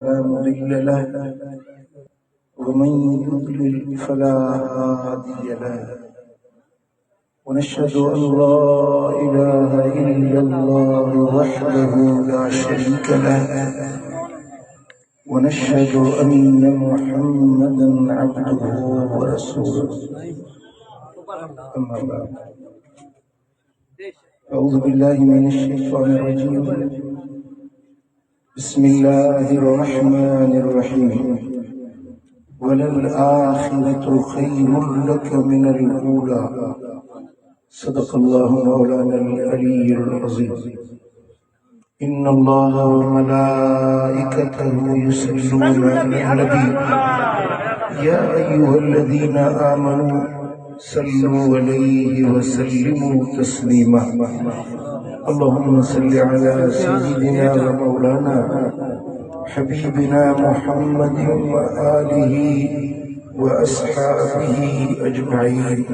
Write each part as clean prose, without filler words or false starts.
لا مضل له ومن يضلل فلا هادي له ونشهد أن لا إله إلا الله وحده لا شريك له ونشهد أن محمدا عبده ورسوله أما بعد أعوذ بالله من الشيطان الرجيم بسم الله الرحمن الرحيم وللآخرة خير لك من الأولى صدق الله مولانا العلي العظيم إن الله وملائكته يصلون على النبي يا أيها الذين آمنوا صلوا عليه وسلموا تسليما اللهم صل على سيدنا ومولانا حبيبنا محمد وآله وأصحابه أجمعين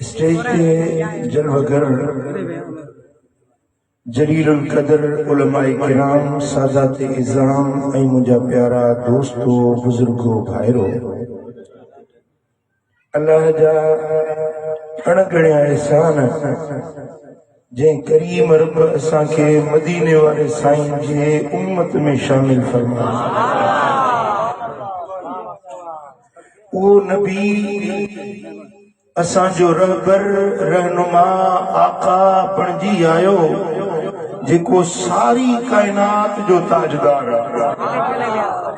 स्टेज पे जलवगर जलीलुल कदर उलमाए किराम सादात इज़ाम ऐं मुंहिंजा प्यारा दोस्तो बुजुर्गो भाइरो अल्लाह जा अणगणिया एहसान जंहिं करीम रब असांखे मदीने वारे साईं जे उम्मत में शामिल फरमायो उहो नबी असांजो रहबर रहनुमा आका बणजी आयो जेको सारी कायनात जो ताजदार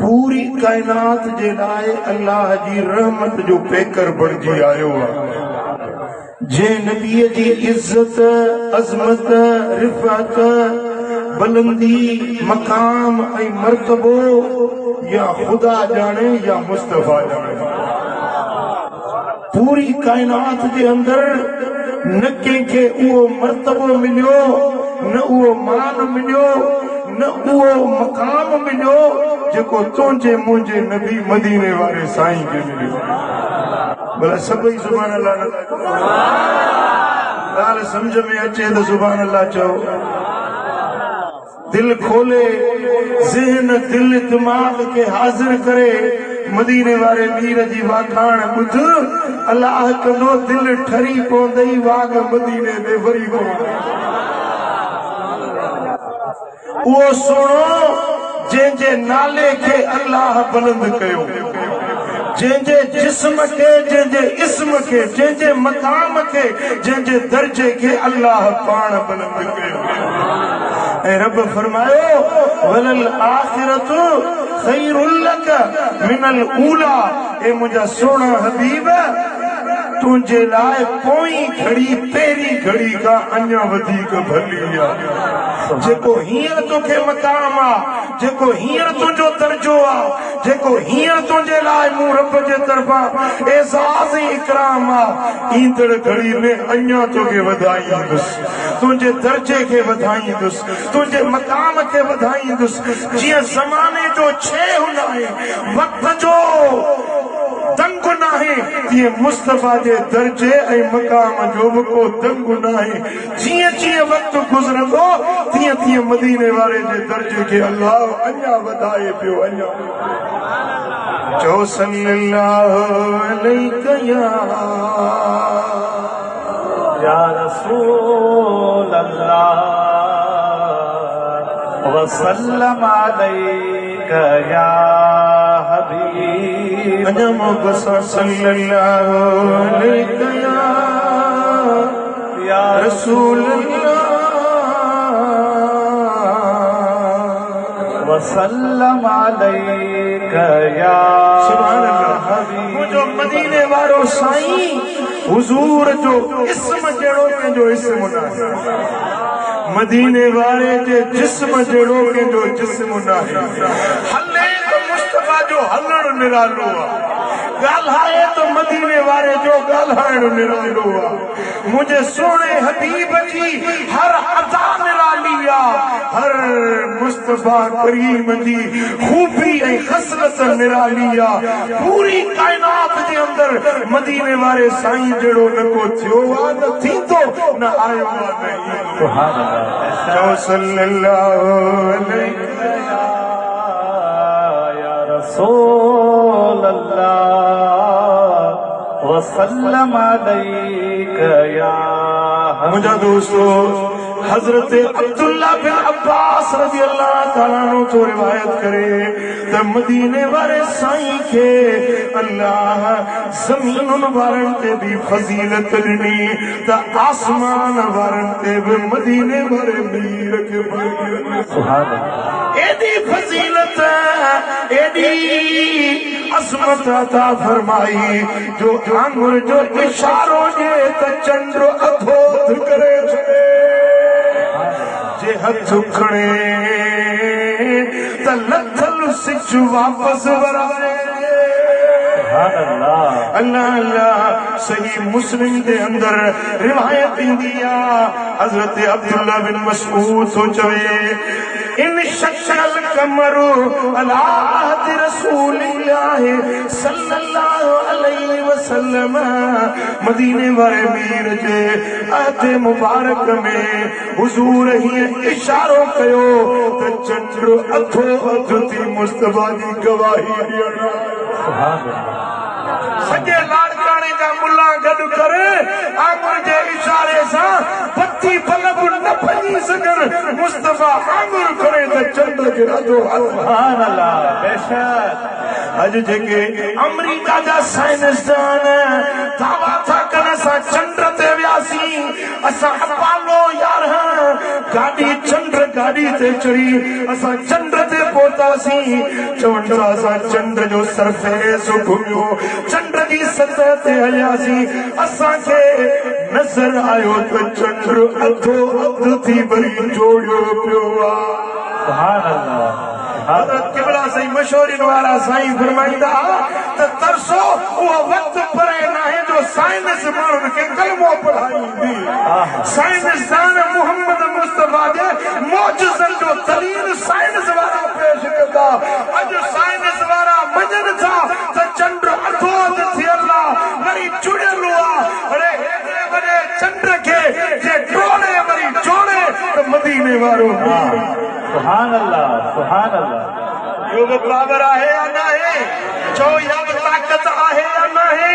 पूरी कायनात जे लाइ अल्लाह जी रहमत जो पेकर बणजी आयो जे नबीअ जी इज्जत अज़मत रिफ़त बुलंदी मकाम ऐं मर्तबो या खुदा जाने या मुस्तफा जाने पूरी कायनात के अंदर न कंहिंखे उहो मर्तबो मिलियो न उहो मान मिलियो न उहो मकाम मिलियो जेको तुंहिंजे मुंहिंजे नबी मदीने वारे साईं खे मिलियो भला सभई सुभान अल्लाह ॻाल्हि सम्झ में अचे त सुभान अल्लाह चओ दिल खोले ज़हन दिल दिमाग़ के हाज़िर करे मदीने वारे मीर जी वाखाण ॿुध अल्लाह कंदो दिल ठरी पवंदई वाग मदीने में वरी उहो सोणो जंहिंजे नाले खे अल्लाह बुलंद कयो जंहिंजे जिस्म के जंहिंजे इस्म के जंहिंजे मकाम के जंहिंजे दर्जे के अल्लाह पाण बुलंद कयो ऐं रब फरमायो वलल आखिरतु खैरुल लक मिनल ऊला ए मुंहिंजा सोना हबीब तुंहिंजे लाइ पोई घड़ी पहिरीं घड़ी खां अञा वधीक भली आहे जेको हींअर तोखे मकाम आहे जेको हींअर तुंहिंजो दर्जो आहे जेको हींअर तुंहिंजे लाइ मूं रब जे तरफ़ां एज़ाज़ ऐं इकराम आहे ईंदड़ घड़ी में अञा तोखे वधाईंदुसि तुंहिंजे दर्जे खे वधाईंदुसि तुंहिंजे मकाम खे वधाईंदुसि जीअं ज़माने जो छह हूंदा आहे वक़्त जो दंग नाहे तीअं मुस्तफ़ा जे दर्जे ऐं मकाम जो बि को दंग नाहे जीअं जीअं वक़्तु गुज़रंदो तीअं तीअं मदीने वारे जे दर्जे खे अल्लाह अञा वधाए पियो अञा चओ सल्लल्लाहु अलैहि या रसूल अल्लाह व सल्लम अलैका या हबीब अजम बसर सल्लल्लाहु अलैहि या रसूल व सल्लम अलैका या सुभान अल्लाह मुंहिंजो मदीने वारो साईं हुजूर जो इस्म जहिड़ो कंहिंजो इस्म नाहे मदीने वारे जे जिस्म जहिड़ो कंहिंजो जिस्म नाहे हले त मुस्तफा अल्लाह जो हलण निरालो आहे ॻाल्हाए तो मदीने वारे जो ॻाल्हाइण निरालो आहे मुझे सोने हबीब जी हर अदा निराली आहे हर मुस्तफा करीम जी खूबी ऐं खसलत निराली आहे पूरी कायनात जे अंदर मदीने वारे साईं जहिड़ो न को थियो आहे न थींदो न आयो आहे न सुभान अल्लाह सल्लल्लाहु अलैहि या रसूल अल्लाह वसल्लम अलैका या मुझा दोस्तों हजरत अब्दुल्ला बिन अब्बास रज़ी अल्लाह ताला अन्हु तो रिवायत करे त मदीने वारे साईं के अल्लाह ज़मीनुन वारन ते भी फजीलत ॾिनी त आसमान वारन ते भी मदीने वारे मीर के सुभान अल्लाह एडी फजीलत एडी असमत अता फरमाई जो आंगुर जो इशारो जे त चंद्र अधोध करे छे जे हथ खणे त लथल सिच वापस वराए अल्लाह अल्लाह सही मुस्लिम के अंदर रिवायत इंदी हजरत अब्दुल्ला बिन मसऊद तो चवे इन शक्ल कमरु अला अहद रसूलिल्लाह सल्लल्लाहु अलैहि वसल्लम मदीने वाले मीर जे अहद मुबारक में हुजूर ही इशारो कयो त चंद्र अथो अथ थी मुस्तफा जी गवाही ॾियण सुभान अल्लाह सॼे लाड़काणे जा मुल्ला गॾु करे आंगुर जे इशारे सां बत्ती बल्ब न भॼी सघनि मुस्तफा आंगुर करे त चंड खे अधो सुभान अल्लाह बेशक अॼु जेके अमेरिका जा साइंसदान दावा था कनि असां चंड ते वियासीं असां अपालो 11 गाॾी चंड गाॾी ते चढ़ी असां चंड ते पहुतासीं चवनि था असां चंड जो सरफेस घुमियो चंड जी सतह ते हलियासीं असांखे नज़र आयो त चंड अधो अधु थी वरी जोड़ियो पियो आहे सुभान अल्लाह हज़रत क़िबला साईं मशहूरिन वारा साईं फरमाईंदा त तरसो उहो वक्त परे नाहे जो साइंस माण्हुनि खे कलमो पढ़ाईंदी साइंसदान मोहम्मद मुस्तफा जे मौजज़नि जो दलील साइंस वारा पेश कंदा अॼु साइंस वारा मञनि था त चंड अधो अधु थियल आहे वरी जुड़ियल आहे अरे हेॾे वॾे चंड खे जे टोड़े वरी जोड़े त मदीने वारो सुभान अल्लाह सुभान अल्लाह योग पावर आहे या नाहे चो या ताकत आहे या नाहे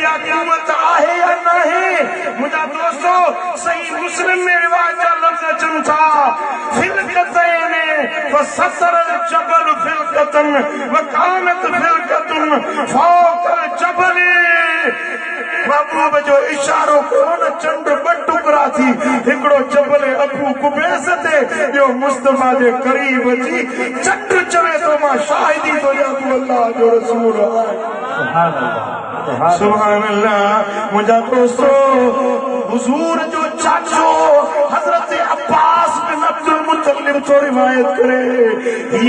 या क़ुवत आहे या नाहे मुंहिंजा दोस्तो सही मुस्लिम में रिवाज जा लफ़्ज़ अचनि था फिलकतैन फसतर जबल फिलकतन वकानत फिलकतन फौकल जबल महबूब जो इशारो कोन चंड ॿ टुकड़ा थी हिकिड़ो जबल अबू कुबैस ते ॿियो मुस्तफा जे करीब अची चंड चवे तो मां शाहिदी तो तू अल्लाह जो रसूल सुभान अल्लाह सुभान अल्लाह मुंहिंजा दोस्तो हुजूर जो चाचो हजरत अब्बास बिन अब्दुल मुत्तलिब तो रिवायत करे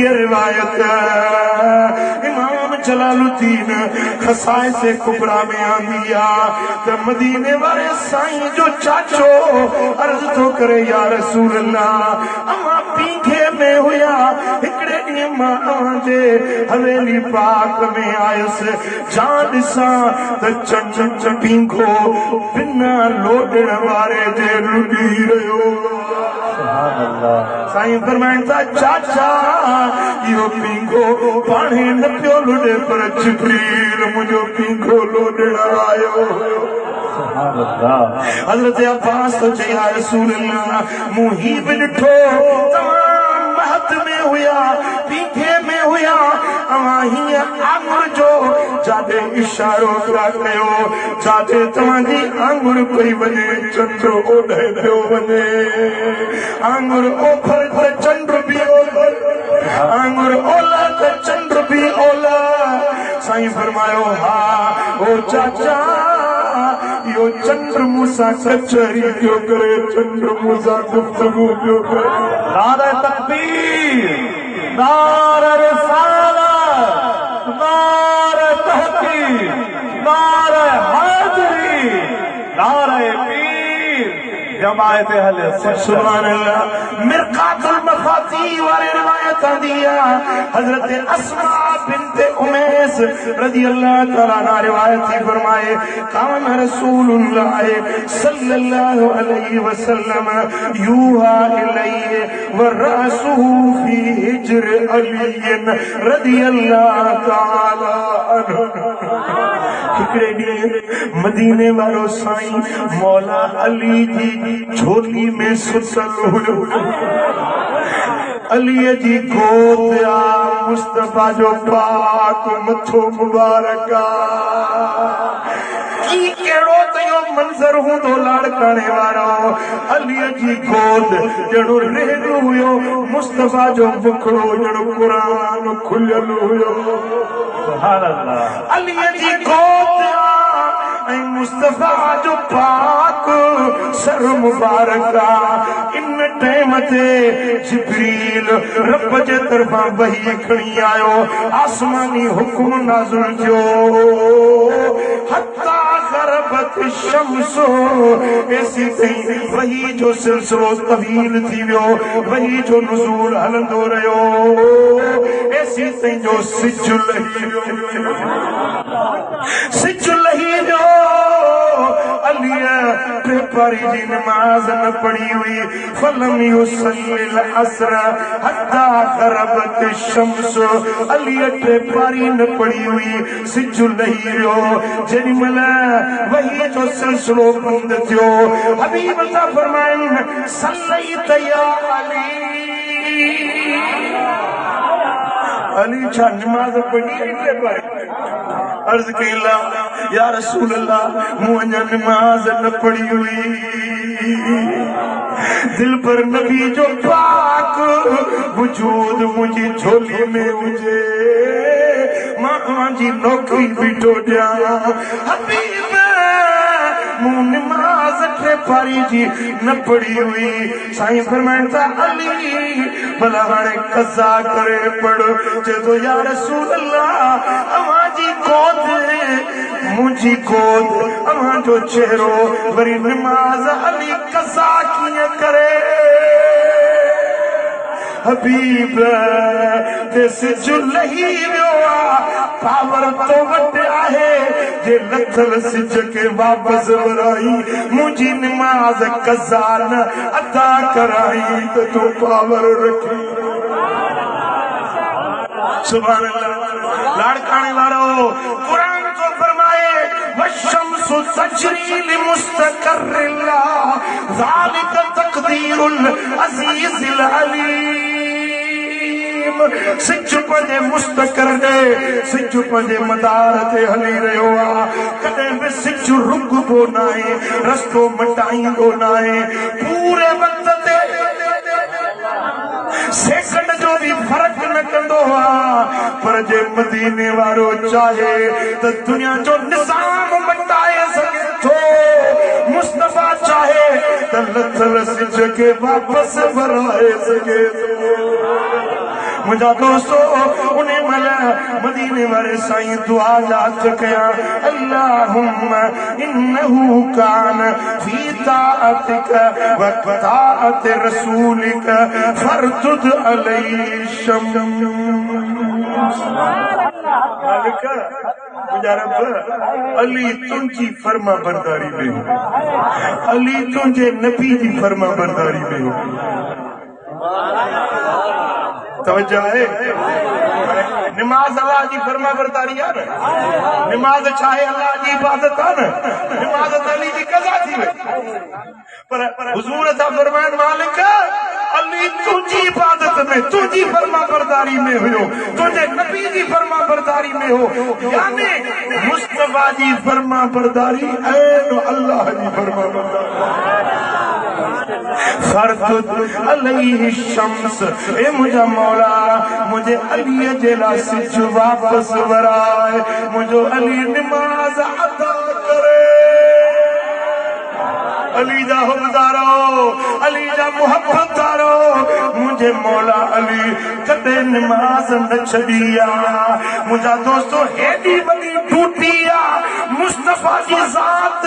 ये रिवायत इमाम जलालुद्दीन खसाइस कुबरा में आंदी त मदीने वाले साईं जो चाचो अर्ज तो करे या रसूल अल्लाह अमा पींघे में हुया हिकड़े ॾींहुं मां अव्हां जे हवेली पाक में आयुसि जान ॾिसां त चंड पींघो बिना लोॾण वारे जे रुॾी रहियो साईं फरमाइनि था चाचा इहो पींघो पाणे न पियो लुॾे पर जिब्रील मुंहिंजो पींघो लोॾण आयो हज़रत अब्बास तो चई या रसूल अल्लाह मूं ही बि ॾिठो तमाम महत में हुया पींघे में हुया अवां हीअं आंगुर जो जाॾे इशारो पिया कयो जाॾे तव्हांजी आंगुर पई वञे चंड ओॾे पियो वञे आंगुर ओभर त चंड बि ओभर आंगुर ओला त चंड बि ओला साईं फरमायो हा ओ चाचा यो चंद्र मूसा कचहरी पियो करे चंद्र मूसा गुफ्तगू पियो करे नारे तकबीर नारे रिसालत जमाए पे हले सुभान अल्लाह। मिरकातुल मफाती वाले रिवायत दिया हजरत अस्मा बिनते उमैस रजी अल्लाह तआला अन्हा रिवायत ही फरमाए कान रसूलुल्लाह सल्लल्लाहु अलैहि वसल्लम यूहा इलैहि व रसूहु फी हिज्र अली रजी अल्लाह तआला अन्हु। हिकड़े ॾींहुं मदीने वारो साईं मौला अली जी झोली में सुतल हुयो। अली जी गोद आ मुस्तफा जो पाक मथो मुबारक की केड़ो तयो मंजर हूंदो लाड़काने वारो अली जी गोद जड़ो रेड़ो हुयो मुस्तफा जो मुखड़ो जड़ो कुरान खुलियल हुयो। सुभान अल्लाह। अली जी गोद मुस्तफा जो पाक सर मुबारक इन टाइम ते जिब्रील रब जे तरफा वही खणी आयो आसमानी हुक्म नाज़िल जो हत्ता गरबत शम्सो ऐसी तई वही जो सिलसिलो तवील थी वियो वही जो नुज़ूल हलंदो रहियो ऐसी तई जो सिज लही वियो। अलीअ पेपरी जी नमाज न पढ़ी हुई फलम युसल्लिल असर हत्ता गरबत शम्स अलीअ पेपरी न पढ़ी हुई सिज लही वियो। जेॾी महिल वही जो सिलसिलो बंद थियो हबीब अल्लाह फरमाइन सल्लैत या अली छा नमाज पढ़ी अर्ज कईला या रसूल अल्लाह मूं अञा नमाज न पढ़ी हुई दिल पर नबी जो पाक वजूद मुझी झोली में हुजे मां जी नौकरी बीठो ॾियां हबीब मूं नमाज टे पारी जी न पढ़ी हुई। साईं फरमाइनि था अली भला हाणे कज़ा करे पढ़ चए थो या रसूल अल्लाह अवां जी गोद मुंहिंजी गोद अवां जो चेहरो वरी नमाज अली कज़ा कीअं करे हबीब ते सिज लही वियो पावर तो वट आहे जे लथल सिज के वापस वराई मुंहिंजी नमाज कज़ा न अदा कराई त तूं पावर रखी। सुभान अल्लाह। लाड़काने वारो कुरान तो फरमाए वशम्सु तजरी लिमुस्तक़र्रिल्लाह ज़ालिका तक़दीरुल अज़ीज़िल अलीम। सिज पंहिंजे मुस्तक़र दे सिज पंहिंजे मदार ते हली रहियो आहे कॾहिं बि सिज रुकबो न आहे रस्तो मटाईंदो न आहे पूरे वक़्त ते सेकंड जो भी फर्क न कंदो आहे पर जे मदीने वारो चाहे त दुनिया जो निज़ाम मटाए सघे थो मुस्तफा चाहे त लथल सिज खे वापस वराए सघे थो। मुझा दोस्तों उन्हें मला मदीने वाले साईं दुआ याद कया अल्लाहुम्मा इन्नहु कान फी ताअतिक व ताअत रसूलिक फरदुद अलैहि शम्स। मालिक मुझा रब अली तुंहिंजी फर्मा बरदारी में हो अली तुंहिंजे नबी जी फर्मा बरदारी में हो। तवज्जो है नमाज अल्लाह जी फर्मा बरदारी है न नमाज चाहे अल्लाह जी इबादत है न नमाज अली जी कज़ा थी वई पर हुजूर था फरमाइन मालिक अली तुझी इबादत में तुझी फर्मा बरदारी में हुयो तुझे नबी जी फर्मा बरदारी में हो यानी मुस्तफा जी फर्मा बरदारी ऐन अल्लाह जी फर्मा बरदारी फरदुद अलैहि शम्स। ए मुझा मौला मुझे अली जेला सिज वापस वराए मुझो अली नमाज अदा करे अली जा हुबदारो अली जा मुहब्बतारो मुझे मौला अली कदे नमाज न छड़िया। मुझा दोस्तों हेडी बड़ी टूटिया मुस्तफा की जात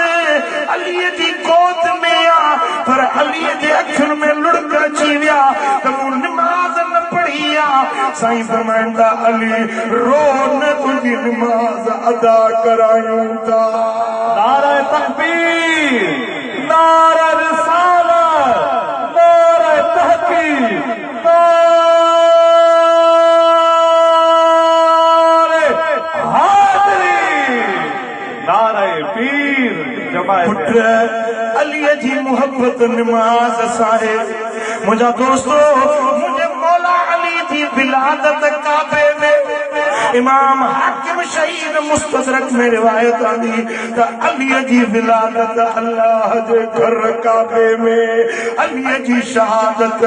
अली जी गोद में आ पर अली जे अखियुनि में लुड़क अची विया त मूं नमाज़ न पढ़ी आ। साईं फरमाईंदा अली रो न तुंहिंजी नमाज़ अदा करायूं था। नारे तकबीर, नारे रिसालत, नारे तहकीक, नारे हाज़री, नारे पीर जमाए। पुत्र अली जी मोहब्बत नमाज साहे। मुझा दोस्तों, मुझे मौला अली जी विलादत काबे में इमाम हाकिम शहीद मुस्तदरक में रिवायत आंदी त अली जी विलादत अल्लाह जे घर काबे में, अली जी शहादत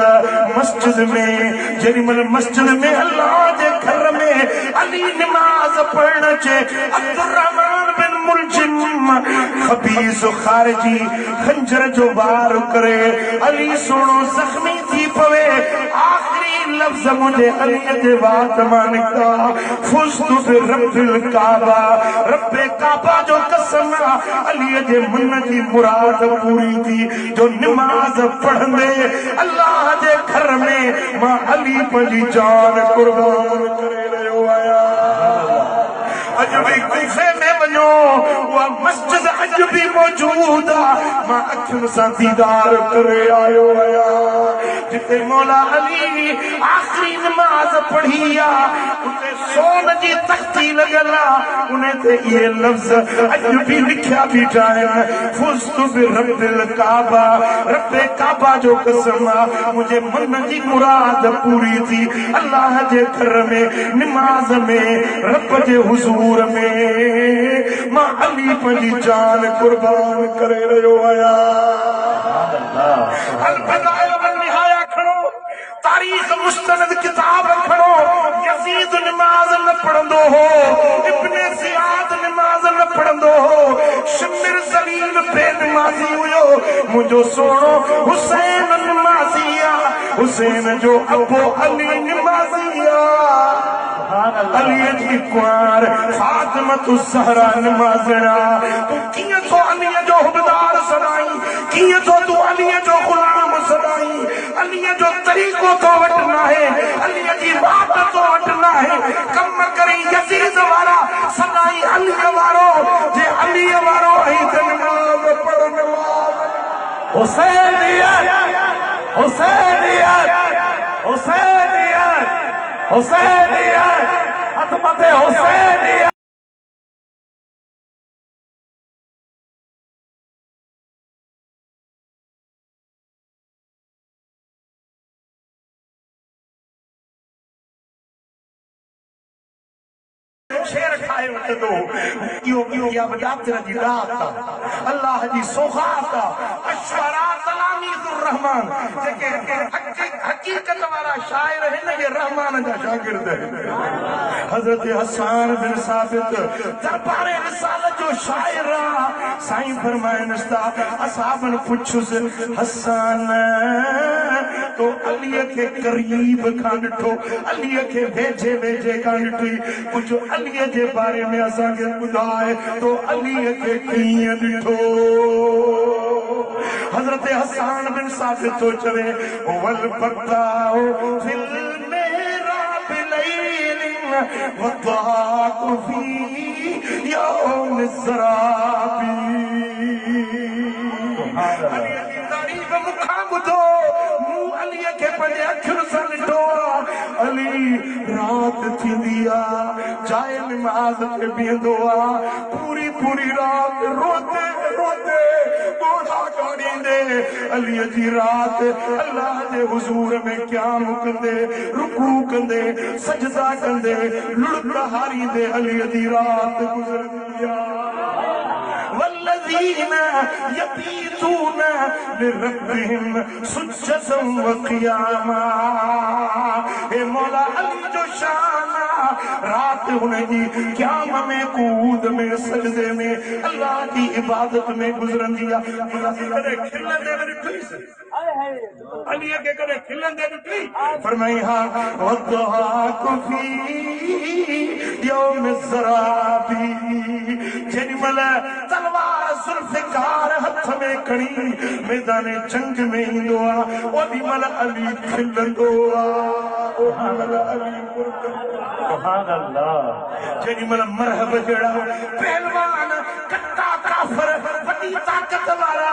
मस्जिद में। जेडी मल मस्जिद में अल्लाह जे घर में अली नमाज पढ़ण चे अब्दुर्रहमान बिन मुलजिम खबीस खारजी खंजर जो वार करे अली सोनो जख्मी थी पवे। आखिरी लफ्ज मुझे अली जे बात मान का फुस्तु बिरब्बिल काबा, रब्बे काबा जो कसम अली जे मन की मुराद पूरी थी जो नमाज पढ़ंदे अल्लाह जे घर में मां अली पंहिंजी जान कुर्बान करे रहियो आया। अज भी कूफे में वञो उहा मस्जिद अज भी मौजूद आहे। मां अखियुनि सां दीदार करे आयो आहियां जिते मौला अली आखिरी नमाज पढ़ी आहे उते सोन जी तख्ती लॻल आहे। उन ते इहे लफ़्ज़ अज भी लिखिया बीठा आहिनि फुस्तु बिरब्बिल काबा, रब्बे काबा जो कसम आहे मुंहिंजे मन जी मुराद पूरी थी अल्लाह जे घर में नमाज में रब जे हुजूर में मां अली पंहिंजी जान कुर्बान करे रहियो आहियां। अल बदाइल वन निहाया खणो, तारीख़ मुस्तनद किताब खणो। यजीद नमाज न पढ़ंदो हो, इब्ने ज़ियाद नमाज न पढ़ंदो हो, शिमिर ज़लील बेनमाज़ी हुयो। मुंहिंजो सोनो हुसैन नमाज़ी आ, हुसैन जो अबो अली नमाज़ी आ। अली जी कुंवार फातिमतु ज़हरा नमाज़णा। तू कीअं तो अली जो हुबदार सदाई, कीअं तो तू अली जो गुलाम सदाई। अली जो तरीक़ो तो वठना है, अली जी बात तो वठना है। कम करी यजीद वारा सदाई अली वारो जे अली वारो ही नमाज पढ़ण हुसैनियत, हुसैनियत, हुसैनियत, हुसैनियत, अज़मत हुसैनियत। शेर ठाहे वठंदो इहो इहा वॾातिर जी रात आहे अल्लाह जी सौगात आहे। अशरा तलामीज़ुर रहमान जेके हकीकत वारा शाइर आहिनि ये रहमान जा शागिर्द आहिनि। हज़रत हसन बिन साबित दरबारे रिसालत जो शाइर आहे। साईं फरमाइनि था असहाबन पुछुसि हसन तो अलीअ खे करीब खां ॾिठो, अलीअ खे वेझे वेझे खां ॾिठी, कुझु अलीअ जे बारे में असांखे ॿुधाए तो अलीअ खे कीअं ॾिठो। हज़रत हसन बिन साबित तो चवे वल बताओ फिल मेरा बिलैलिन वदाक़ु फी यौम ज़राबी। अलीअ जी तारीफ़ मूंखां ॿुधो, मूं अलीअ खे पंहिंजे अखियुनि सां ॾिठो। अली रात थींदी आहे जाए नमाज़ ते बीहंदो आहे, पूरी पूरी रात रोते रोते ॻोढ़ा काढ़ींदे अलीअ जी रात अल्लाह जे हुज़ूर में क़याम कंदे रुकू कंदे सजदा कंदे लुड़क हारींदे अलीअ जी रात गुज़रंदी आहे। वल्लज़ीन यबीतून लिरब्बिहिम सुज्जदन व क़ियामा। हे मौला अली जो शान रात हुनजी क़याम में कूद में सजदे में अल्लाह की इबादत में गुज़रंदी आहे। कॾहिं खिलंदे ॾिठी अलीअ खे कॾहिं खिलंदे ॾिठी? फरमाई हा वद्दाक़ु फी यौम ज़राबी। जेॾी महिल तलवार ज़ुल्फ़िकार हथ में खणी मैदान जंग में ईंदो आहे ओॾी महिल अली खिलंदो आहे जेॾी महिल मरहब जहिड़ा पहलवान कट्टा काफ़र वॾी ताक़त वारा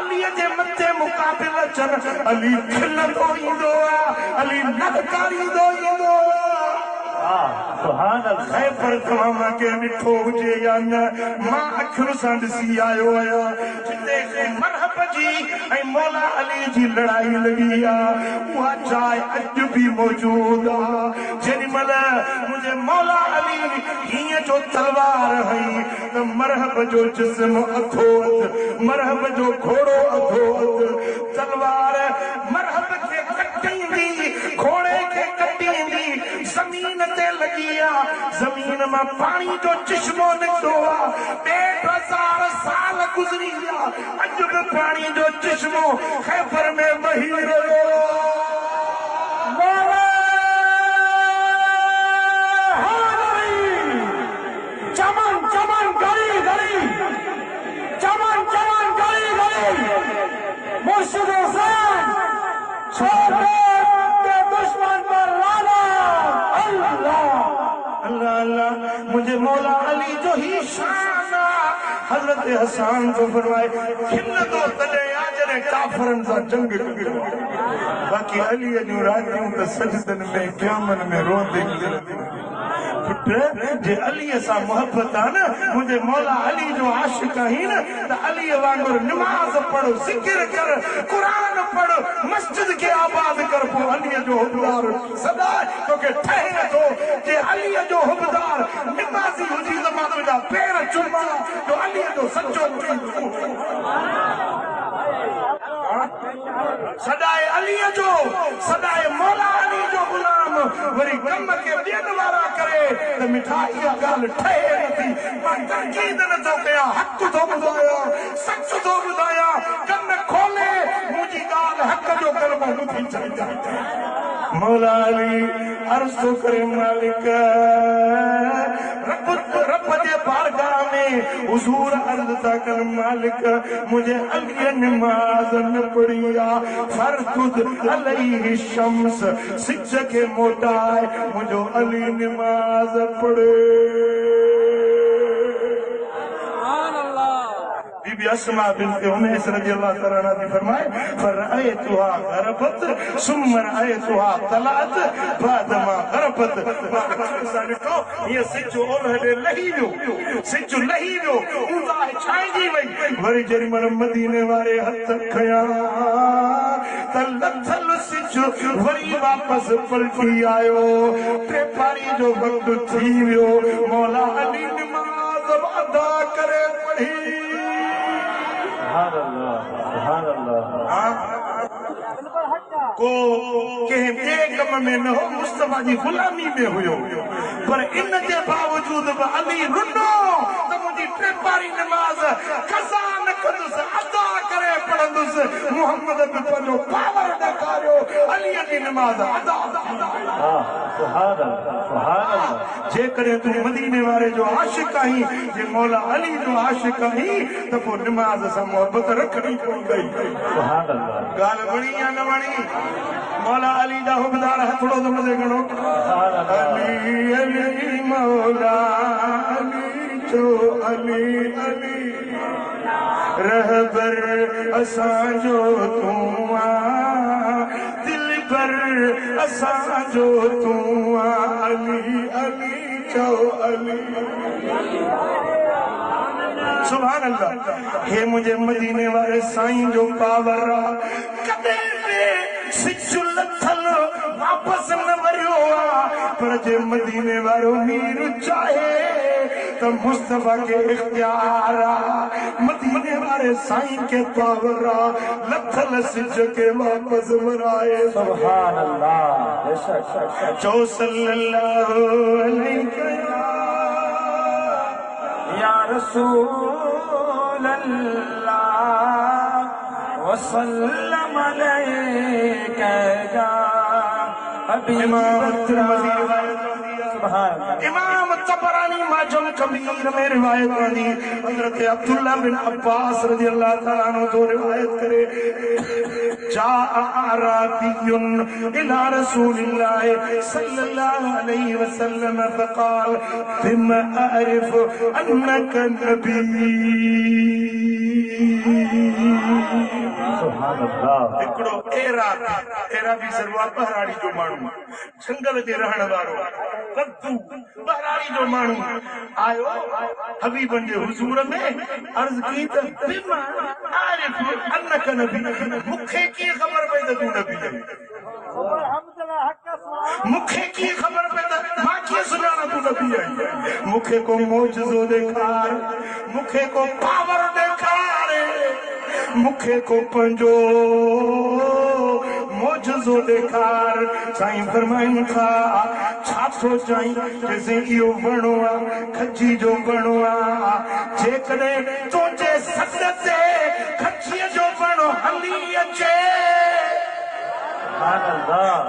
अलीअ जे मथे मुक़ाबिल अचनि अली खिलंदो ईंदो आहे अली नकारींदो ईंदो आहे ख़ैबर तव्हां खे ॾिठो हुजे या न मां अखियुनि सां ॾिसी आयो आहियां जिते मरहब जी ऐं मौला अली जी लड़ाई लॻी आहे उहा जाइ अॼु बि मौजूद आहे जेॾी महिल मुंहिंजे मौला अली हीअं जो तलवार हई त मरहब जो जिस्म अधो अधु मरहब जो घोड़ो अधो अधु तलवार मरहब खे कटींदी घोड़े खे कटींदी ज़मीन ते लॻी आहे ज़मीन मां पाणी जो चश्मो निकितो आहे 1,500 साल गुज़री विया अॼु बि पाणी जो चश्मो ख़ैबर में वही रहियो चमन चमन गली गली चमन चमन गली गली मुर्शिद हुसैन छोटे के दुश्मन पर लाना अल्लाह अल्लाह अल्लाह मुझे मौला अली जो ही शान हजरत हसन को फरमाए खिलंदो तॾहिं आ जॾहिं काफ़रनि सां जंग कयो बाक़ी अलीअ जूं रातियूं त सजदनि में क़यामनि में रोंदे पुट जे अलीअ सां मोहबत आहे न मुंहिंजे मौला अली जो आशिक़ आहीं न त अलीअ वांगुरु निमाज़ पढ़ ज़िक्र कर क़ुरान पढ़ मस्जिद खे आबाद कर पोइ अलीअ जो हुबदार सदा तोखे ठहे थो जे अलीअ जो हुबदार निमाज़ी हुजी त मां तुंहिंजा पेर चुमा जो अलीअ जो सचो सदाए अलीअ जो सदाए मौला अली जो गुलाम वरी कम खे ॿियनि वारा करे त मिठाई इहा ॻाल्हि ठहे नथी मां तनक़ीद नथो कयां हक़ थो ॿुधायां सच थो ॿुधायां कम खोले मुंहिंजी ॻाल्हि हक़ जो कलमो ॿुधी छॾींदा मौला अली अर्ज़ थो करे मालिक रब जे बारगाह में हुज़ूर अर्ज़ था कनि मालिक मुंहिंजे अलीअ निमाज़ न पढ़ी आहे फरकुद अलैहि शम्स सिज खे मोटाए मुंहिंजो अली निमाज़ पढ़े बीबी अस्मा बिन्त उमैस रज़ियल्लाहु तआला अन्हा फरमाए फरअयतुहा गरबत सुम्म रअयतुहा तलअत बाद मा गरबत ये सिज ओलहदे लही वियो सिज लही वियो ऊंधा छांइजी वई वरी जॾहिं महिल मदीने वारे हथ खया त लथल सिज वरी वापसि पलटी आयो टे पारी जो वक़्तु थी वियो मौला अली निमाज़ अदा करे पढ़ी को कंहिं ॿिए कम में न हो मुस्तफा जी गुलामी में हुयो पर इन जे बावजूद बि अली रुनो त मुंहिंजी टे पारी निमाज़ क़ज़ा न कंदुसि अदा करे पढ़ंदुसि मुहम्मद बि पंहिंजो पावर ॾेखारियो अलीअ जी निमाज़ अदा जेकॾहिं तूं मदीने वारे जो आशिक़ आहीं जे मौला अली जो आशिक़ आहीं त पोइ निमाज़ सां मोहबत रखणी पवंदी ॻाल्हि वणी या न वणी मौला अली जा हुबदार हथड़ो तो मजे गणो अली अली मौला अली जो अली अली रहबर असां जो तूं दिल पर असां जो तूं अली अली जो अली सुभान अल्लाह हे मुझे मदीने वाले साईं जो पावर कदे सिजु लथल वापस न वरियो पर जे मदीने वारो मीर चाहे त मुस्तफा के इख्तियार मदीने वाले साईं के पावर लथल सिज के वापस वराए सुभान अल्लाह जो सल्लल्लाहु अलैहि या रसूल अल्लाह वसल्लम अलैका या हबीब इमाम तिरमिज़ी इमाम तबरानी माजम कबीर में रिवायत आनी हजरत अब्दुल्ला बिन अब्बास रज़ियल्लाहु तआला अन्हु तो रिवायत करे जा अराबियुन इला रसूलिल्लाह सल्लल्लाहु अलैहि वसल्लम फक़ाल बिमा अरिफ अन्नक नबी हिकिड़ो एराबी सरवा बहराड़ी जो माण्हू जंगल जे रहण वारो कद्दू बहराड़ी जो माण्हू आयो हबीबन जे हुजूर में अर्ज़ की त बिमा आरिफ अन्नक नबी मूंखे कीअं ख़बर पई त तूं नबी आहीं मूंखे कीअं ख़बर पई त मां कीअं सुञाणा तूं नबी आहीं मूंखे को मौजज़ो ॾेखार मूंखे को पावर ॾेखार मूंखे को पंहिंजो मौजज़ो ॾेखार साईं फरमाइनि था छा थो चईं जैसे इहो वणो आहे खची जो वणो आहे जेकॾहिं तुंहिंजे सद ते खचीअ जो वणो हली अचे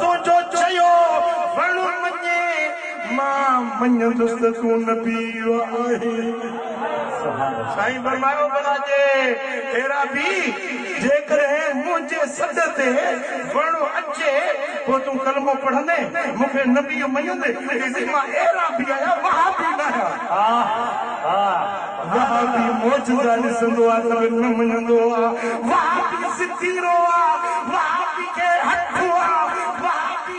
तुंहिंजो चयो वणो मञे मां मञंदुसि त तूं नबी आहीं साईं फरमायो बराजे तेरा भी जेकॾहिं मुंहिंजे सद ते वणो अचे पोइ तूं कलमो पढ़ंदे मूंखे नबी मञंदे मां अहिड़ा बि आहियां वहाबी न आहियां वहाबी मौजज़ा ॾिसंदो आहे त न मञंदो आहे वहाबी सिद्धीरो आहे वहाबी खे हथ आहे वहाबी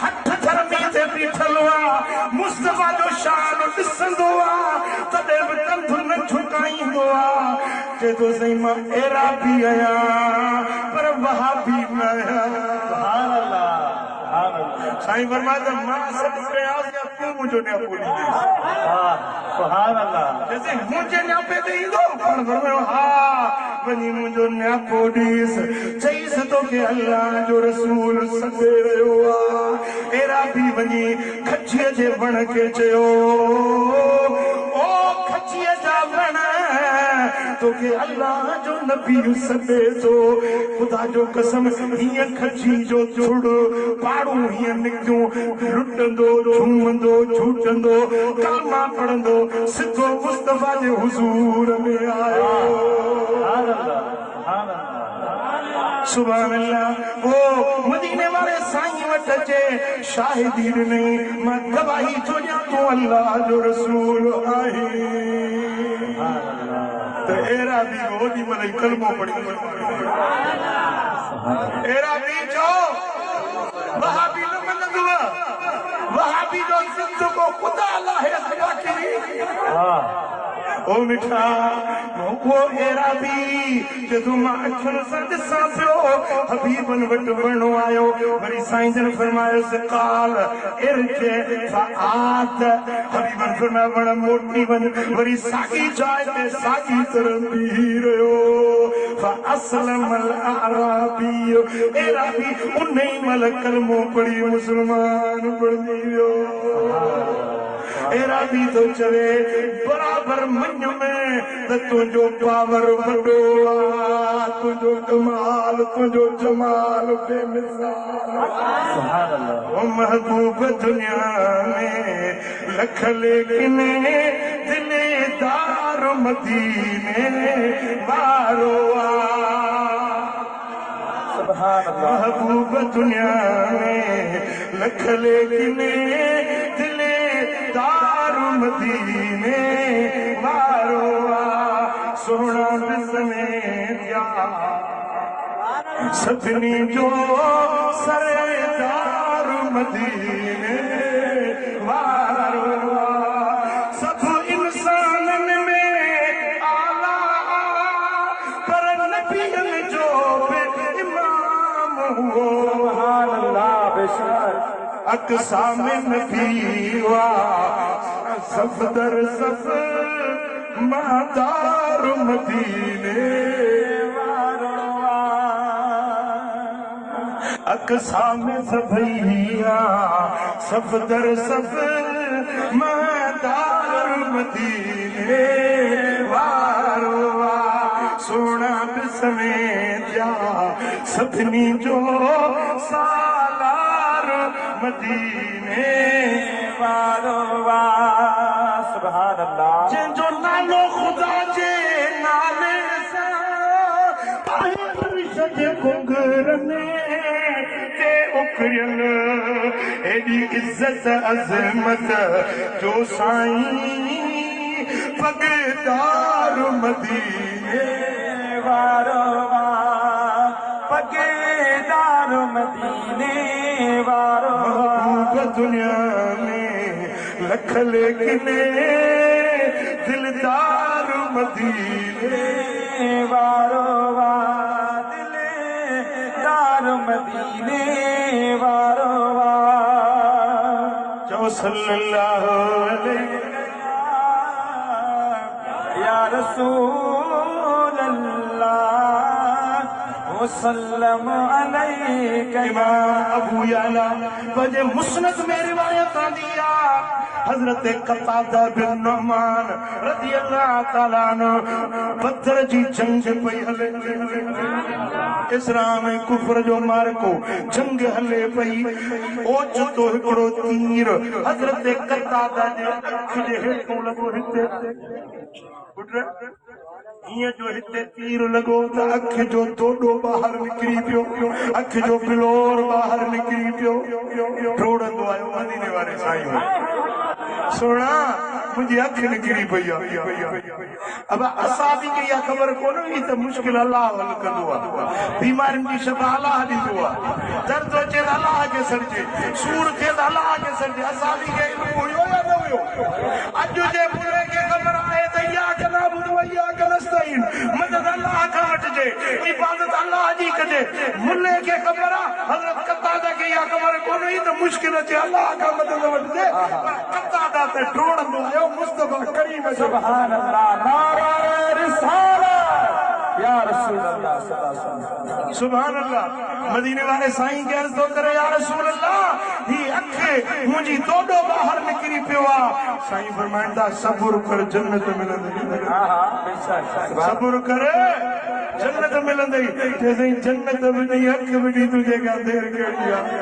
हथ धर्मी ते बीठल आहे मुस्तफा जो शान ॾिसंदो आहे तॾहिं बि कंध न झुकाईंदो आहे चए थो साईं मां अहिड़ा बि आहियां पर वहाबी न आहियां साईं फरमाए त मां सभु कयांसि या तूं मुंहिंजो न्यापो ॾींदे मुंहिंजे न्यापे ते ईंदो पाण फरमायो हा वञी मुंहिंजो न्यापो ॾीस चईसि तोखे अल्लाह जो रसूल सॾे रहियो आहे अहिड़ा बि वञी खचीअ जे वण खे चयो ओ खचीअ जा वण तोखे अल्लाह जो नबी सॾे थो ख़ुदा जो कसम हीअं खची जो छुड़ पाड़ू हीअं निकितियूं लुटंदो झूमंदो झूटंदो कलमा पढ़ंदो सिधो मुस्तफा जे हुज़ूर में आयो सुभान अल्लाह ओ मदीने वाले साईं वटि अचे शाहिदी ॾिनई मां गवाही थो ॾियां तूं अल्लाह जो रसूल आहीं त अहिड़ा बि ओॾी महिल कलमो पढ़ी अहिड़ा बि चओ वहाबी न मञंदव वहाबी जो सिंध को ख़ुदा लाहे ओ मिठा वो अहिड़ा बि जदों मां अखियुनि सां ॾिसां पियो हबीबन वटि वणो आयो वरी साईं जन फरमायोसि काल इर्जे फआत हबीबन फरमायो वण मोटी वञ वरी साॻी जाइ ते साॻी तरह बीही रहियो फअस्लमल अराबी अहिड़ा बि उन ई महिल कलमो पढ़ी मुस्लमान बणिजी वियो अहिड़ा बि थो चवे बराबर मञ में त तुंहिंजो पावर वॾो आहे तुंहिंजो कमाल तुंहिंजो जमाल बेमिसाल ओ महबूब दुनिया में लख लेकिन दिलेदार मदीने वारो महबूब दुनिया में लख लेकिन दारू मदीने वारो सोना बिसने दिया सभिनी जो सरदार मदीने वारो सब इंसानन में आला पर नबियन जो बि इमाम हुओ सुभान अल्लाह बेशक अक़सा में नबी वा सफ़ दर सफ़ मादार मदीने वारो अक़सा में सभैया सफ़ दर सफ़ मादार मदीने वारो सोना बिसमें जा सभिनी जो सालार मदीने वारो वाह सुभान अल्लाह जंहिंजो नालो ख़ुदा जे नाले सां आहे अर्श जे घुंघरनि ते उखरियल एॾी इज़त अज़मत जो साईं पगदार मदीने वारो वाह पगेदार मदीने वारो महबूब दुनिया में लख लेकिन दिलदार मदीने वारो वाह दिलदार मदीने वारो वाह जो सल्लल्लाहु अलैहि या रसूल अल्लाह वसल्लम अलैका इमाम अबू याला वजे मुस्नद में रिवायत आंदी आ हजरत कतादा बिन नुमान रज़ी अल्लाह ताला अन्हु बदर जी जंग पई हले इस्लाम ऐं कुफर जो मार्को जंग हले पई ओचितो हिकिड़ो तीर हजरत कतादा जे अख जे हेठों लॻो हिते हीअं जो हिते तीर लॻो त अख जो दोॾो ॿाहिरि निकिरी पियो अख जो बिलोर ॿाहिरि निकिरी पियो डोड़ंदो आयो मदीने वारे साईं सुणा मुंहिंजी अख निकिरी पई आहे अब असां बि खे इहा ख़बर कोन हुई त मुश्किल अलाह हल कंदो आहे बीमारियुनि जी शफ़ा अलाह ॾींदो आहे दर्द अचे त अलाह खे सॾिजे सूर थिए त अलाह खे सॾिजे असां बि खे इल्मु हुयो या न हुयो अॼु जे बुरे खे ख़बर आहे त इहा कना ॿुधो इहा कनस्ताइन मदद अलाह खां वठिजे इबादत अलाह जी कजे मुल्ले खे ख़बर आहे हज़रत कतादा खे इहा ख़बर कोन हुई त मुश्किल अचे अलाह खां मदद वठिजे पर कतादा त डोड़ंदो आयो मुस्तफा करीम सुभान अल्लाह नारा रिसालत या रसूल अल्लाह सल्लल्लाहु अलैहि वसल्लम सुभान अल्लाह मदीने वाले साईं खे अर्ज़ थो करे या रसूल अल्लाह ही अख मुंहिंजी दोॾो ॿाहिरि निकिरी पियो आहे साईं फरमाईंदा सब्र कर जन्नत मिलंदी सब्र कर जन्नत मिलंदी जेसीं जन्नत विधी अख विधी तुंहिंजे खां देरि कहिड़ी आहे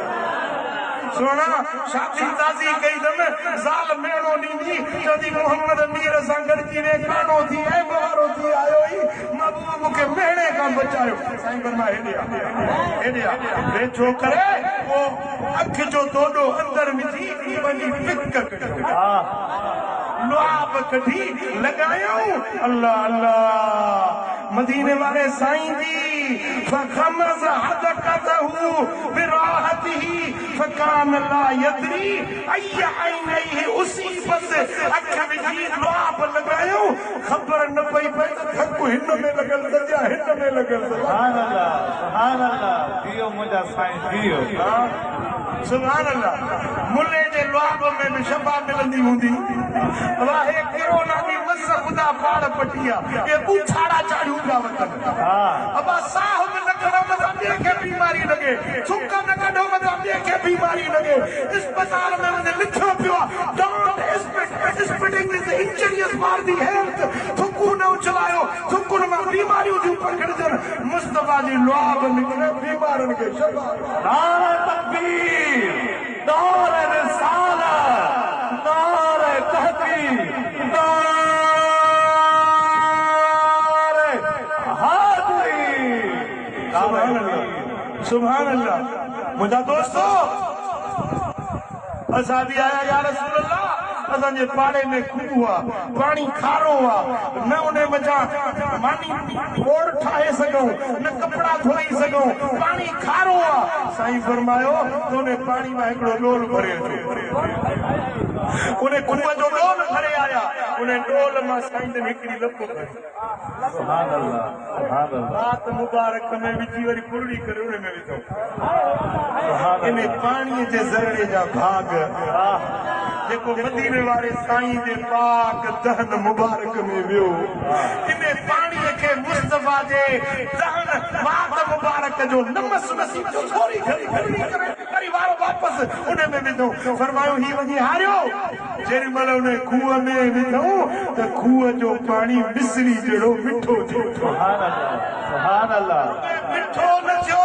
सोना शादी ताज़ी कई दम ज़ाल मेणो ॾींदी चवंदी मोहम्मद मीर सां गॾिजी वे कानो थी ऐं बहारो थी आयो ई महबूब मूंखे मेणे खां बचायो साईं फरमा हेॾे आ छो करे वो अख जो दोॾो अंदरि विझी पंहिंजी फिक लुआब कढी लॻायूं अल्लाह अल्लाह मदीने वाले साईं जी फखमस हदकतहु बिराहतिही फकान ला यदरी अय ऐनैहि उसीबत अख विझी लुआब लॻायूं ख़बर न पई पए त थकु हिन में लॻल त या हिन में लॻल सुभान अल्लाह दियो मुंहिंजा साईं दियो सुभान अल्लाह मुल्ले जे लुआब में भी शफा मिलंदी हूंदी वाहे कोरोना जी मस खुदा पाड़ पटिया ये बूछाड़ा चाड़ू पिया वतन अब साह में न करो मत ॿिए खे बीमारी लॻे थुक न कढो मत ॿिए खे बीमारी लॻे अस्पताल में वञी लिखियो पियो don't spreading this injurious for the health थुकू न उछलायो थुकुन मां बीमारियूं थियूं पकड़जन मुस्तफा जी लुआब निकिरे बीमारनि खे शफा नारे तकबीर नारे रिसालत नारे तहकीक नारे हाज़री सुभान अल्लाह मुंहिंजा दोस्तो असां बि आया या रसूल अल्लाह असांजे पाड़े में खूह आहे पाणी खारो आहे न उन मथां मानी ओड़ ठाहे सघूं न कपिड़ा धोई सघूं पाणी खारो आहे साईं फरमायो त उन पाणी मां हिकिड़ो डोल भरे अचो उन खूह जो डोल भरे आया उन डोल मां साईं जन हिकिड़ी लपो सुभान अल्लाह रात मुबारक में विझी वरी कुरड़ी करे उन में विधो इन पाणीअ जे ज़रिए जा भाग जेको मदीने वारे साईं जे पाक दहन मुबारक में वियो इन पाणीअ खे मुस्तफा जे दहन पाक मुबारक जो नमस नसीब जो थोरी घणी घणी करे परिवार वापस उन में विधो फरमायो ही वञी हारियो जेॾी महिल उन खूह में विधो त खूह जो पाणी मिसरी जहिड़ो मिठो थियो सुभान अल्लाह मिठो न थियो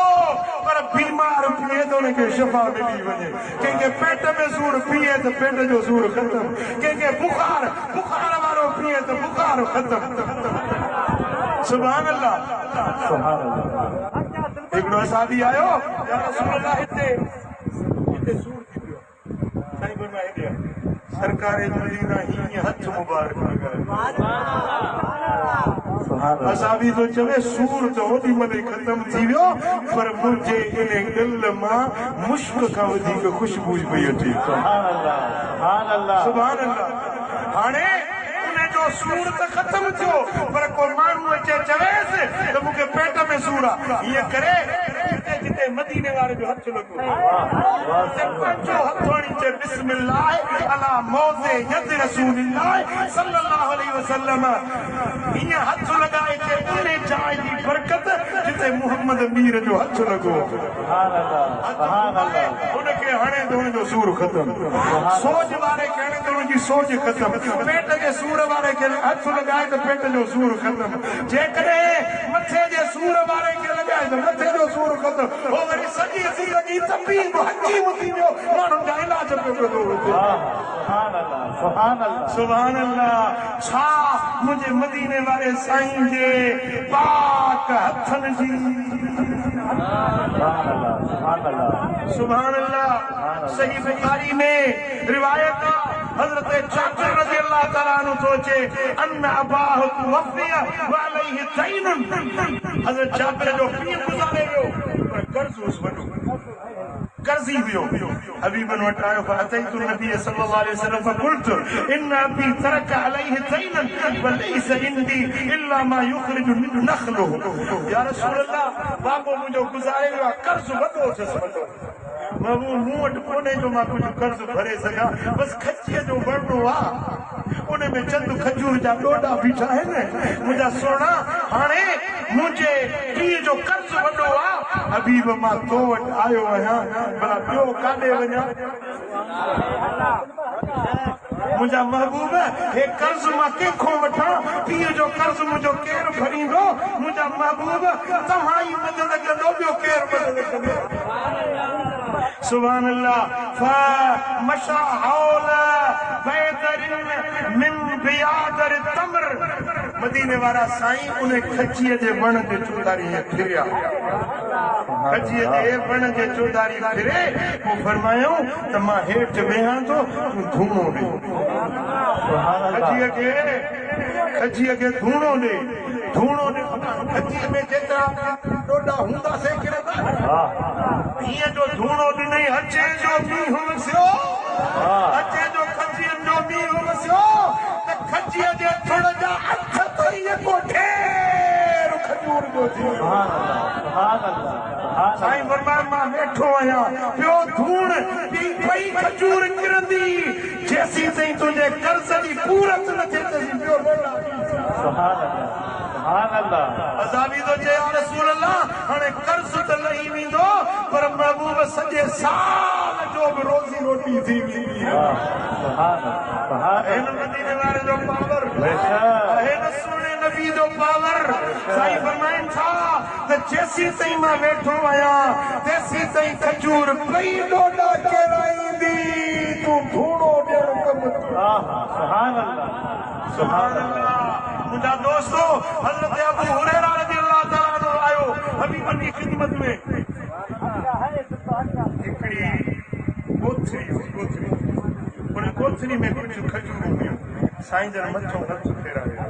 पर बीमार पिए तो उनके शिफा मिली वञे कंहिंखे पेट में सूर पिए तो पेट जो सूर ख़त्म कंहिंखे बुखार वारो पिए तो बुखार ख़त्म सुभान अल्लाह हिकिड़ो सादी आयो या रसूल अल्लाह हिते सूर थी पियो साईं फरमाए हेॾे सरकार मदीना हीअं हथ मुबारक असां बि तो चवे सूर तो ओॾी महिल ख़त्म थी वियो पर मुंहिंजे इन दिल मां मुश्क खां वधीक ख़ुशबू पई अचे सुभान अल्लाह हाणे उनजो सूर त ख़त्म थियो पर को माण्हू अचे चवेसि त मूंखे पेट में सूर आहे हीअं करे जिते मदीने वारे जो हथ लॻो पंहिंजो हथ हणी चए बिस्मिल्लाह अला मौज़े यद रसूलिल्लाह सल्लल्लाहु अलैहि वसल्लम हीअं हथ लॻाए चए उन जाइ जी बरकत जिते मुहम्मद मीर जो हथ लॻो उनखे हणे त उनजो सूर ख़त्म सोच वारे खे हणे त उनजी सोच ख़त्म पेट जे सूर वारे खे हथ लॻाए त पेट जो सूर ख़त्म जेकॾहिं मथे जे सूर वारे खे लॻाए त मथे जो सूर ख़त्म हो वरी सॼी ज़िंदगी तबीब हकीम थी वियो माण्हुनि जा इलाज पियो कंदो सुभान अल्लाह छा मुंहिंजे मदीने वारे साईं जे पाक हथनि जी सुभान अल्लाह सही बुखारी में रिवायत हजरत जाबिर रज़ी अल्लाह तआला अन्हु सोचे अन अबाहु वफ़िया व अलैहि दैनुन हजरत जाबिर जो पीउ गुज़ारे वियो पर कर्ज़ उस वॾो कर्ज़ी वियो हबीबन वटि आयो फअतैतु नबी सल्लल्लाहु अलैहि वसल्लम फक़ुल्तु इन अबी तरक अलैहि दैनन व लैस इंदी इल्ला मा युख़रिजु मिन नख़लुहु या रसूल अल्लाह बाबो मुंहिंजो गुज़ारे वियो कर्ज़ वॾो अथसि वॾो मूं वटि कोन्हे जो मां कुझु कर्ज़ भरे सघां बसि खचीअ जो वणो आहे उन में चंद खजूर जा ॾोॾा बीठा आहिनि मुंहिंजा सोना हाणे मुंहिंजे पीउ जो कर्ज़ वॾो आहे हबीब मां तो वटि आयो आहियां भला ॿियो काॾे वञा मुंहिंजा महबूब हे कर्ज़ मां कंहिंखो वठां पीउ जो कर्ज़ मुंहिंजो केरु भरींदो मुंहिंजा महबूब तव्हां ई मदद कंदो ॿियो केरु मदद कंदो सुभान अल्लाह फमशा हौल बैदरिन मिन बियादर तमर मदीने वारा साईं उन खचीअ जे वण ते चौधारी फिरिया खचीअ जे वण जे चौधारी फिरे पोइ फरमायो त मां हेठि वेहां थो तूं धूणो ॾे खचीअ खे धूणो ॾे खचीअ में जेतिरा ॾोॾा हूंदासीं किरंदा हीअं जो धूणो ॾिनई अचे जो मींहुं वसियो अचे जो खचीअनि जो मींहुं वसियो त खचीअ जे थुड़ जा अठ त इहे कोठेर खजूर जो थियो साईं फरमाए मां वेठो आहियां पियो धूण पई खजूर किरंदी जेसीं ताईं तुंहिंजे कर्ज़ जी पूरत न थिए तेसीं पियो अज़ाबी तो चए या रसूल अल्लाह हाणे कर्ज़ त लही वेंदो पर महबूब सॼे साल जो बि रोज़ी रोटी थी वेंदी हिन मदीने वारे जो पावर हिन सुहिणे नबी जो पावर साईं फरमाइनि था त जेसीं ताईं मां वेठो आहियां तेसीं ताईं खजूर पई ॾोॾा केराईंदी तूं धूणो ॾियण कमु सुभान अल्लाह मुंहिंजा दोस्तो हज़रत अबू हुरैरा रज़ियल्लाहु तआला अन्हु आयो हबीबन जी खिदमत में हिकिड़ी कोथरी में कुझु खजूरूं हुयूं साईं जन मथो हथ फेरायो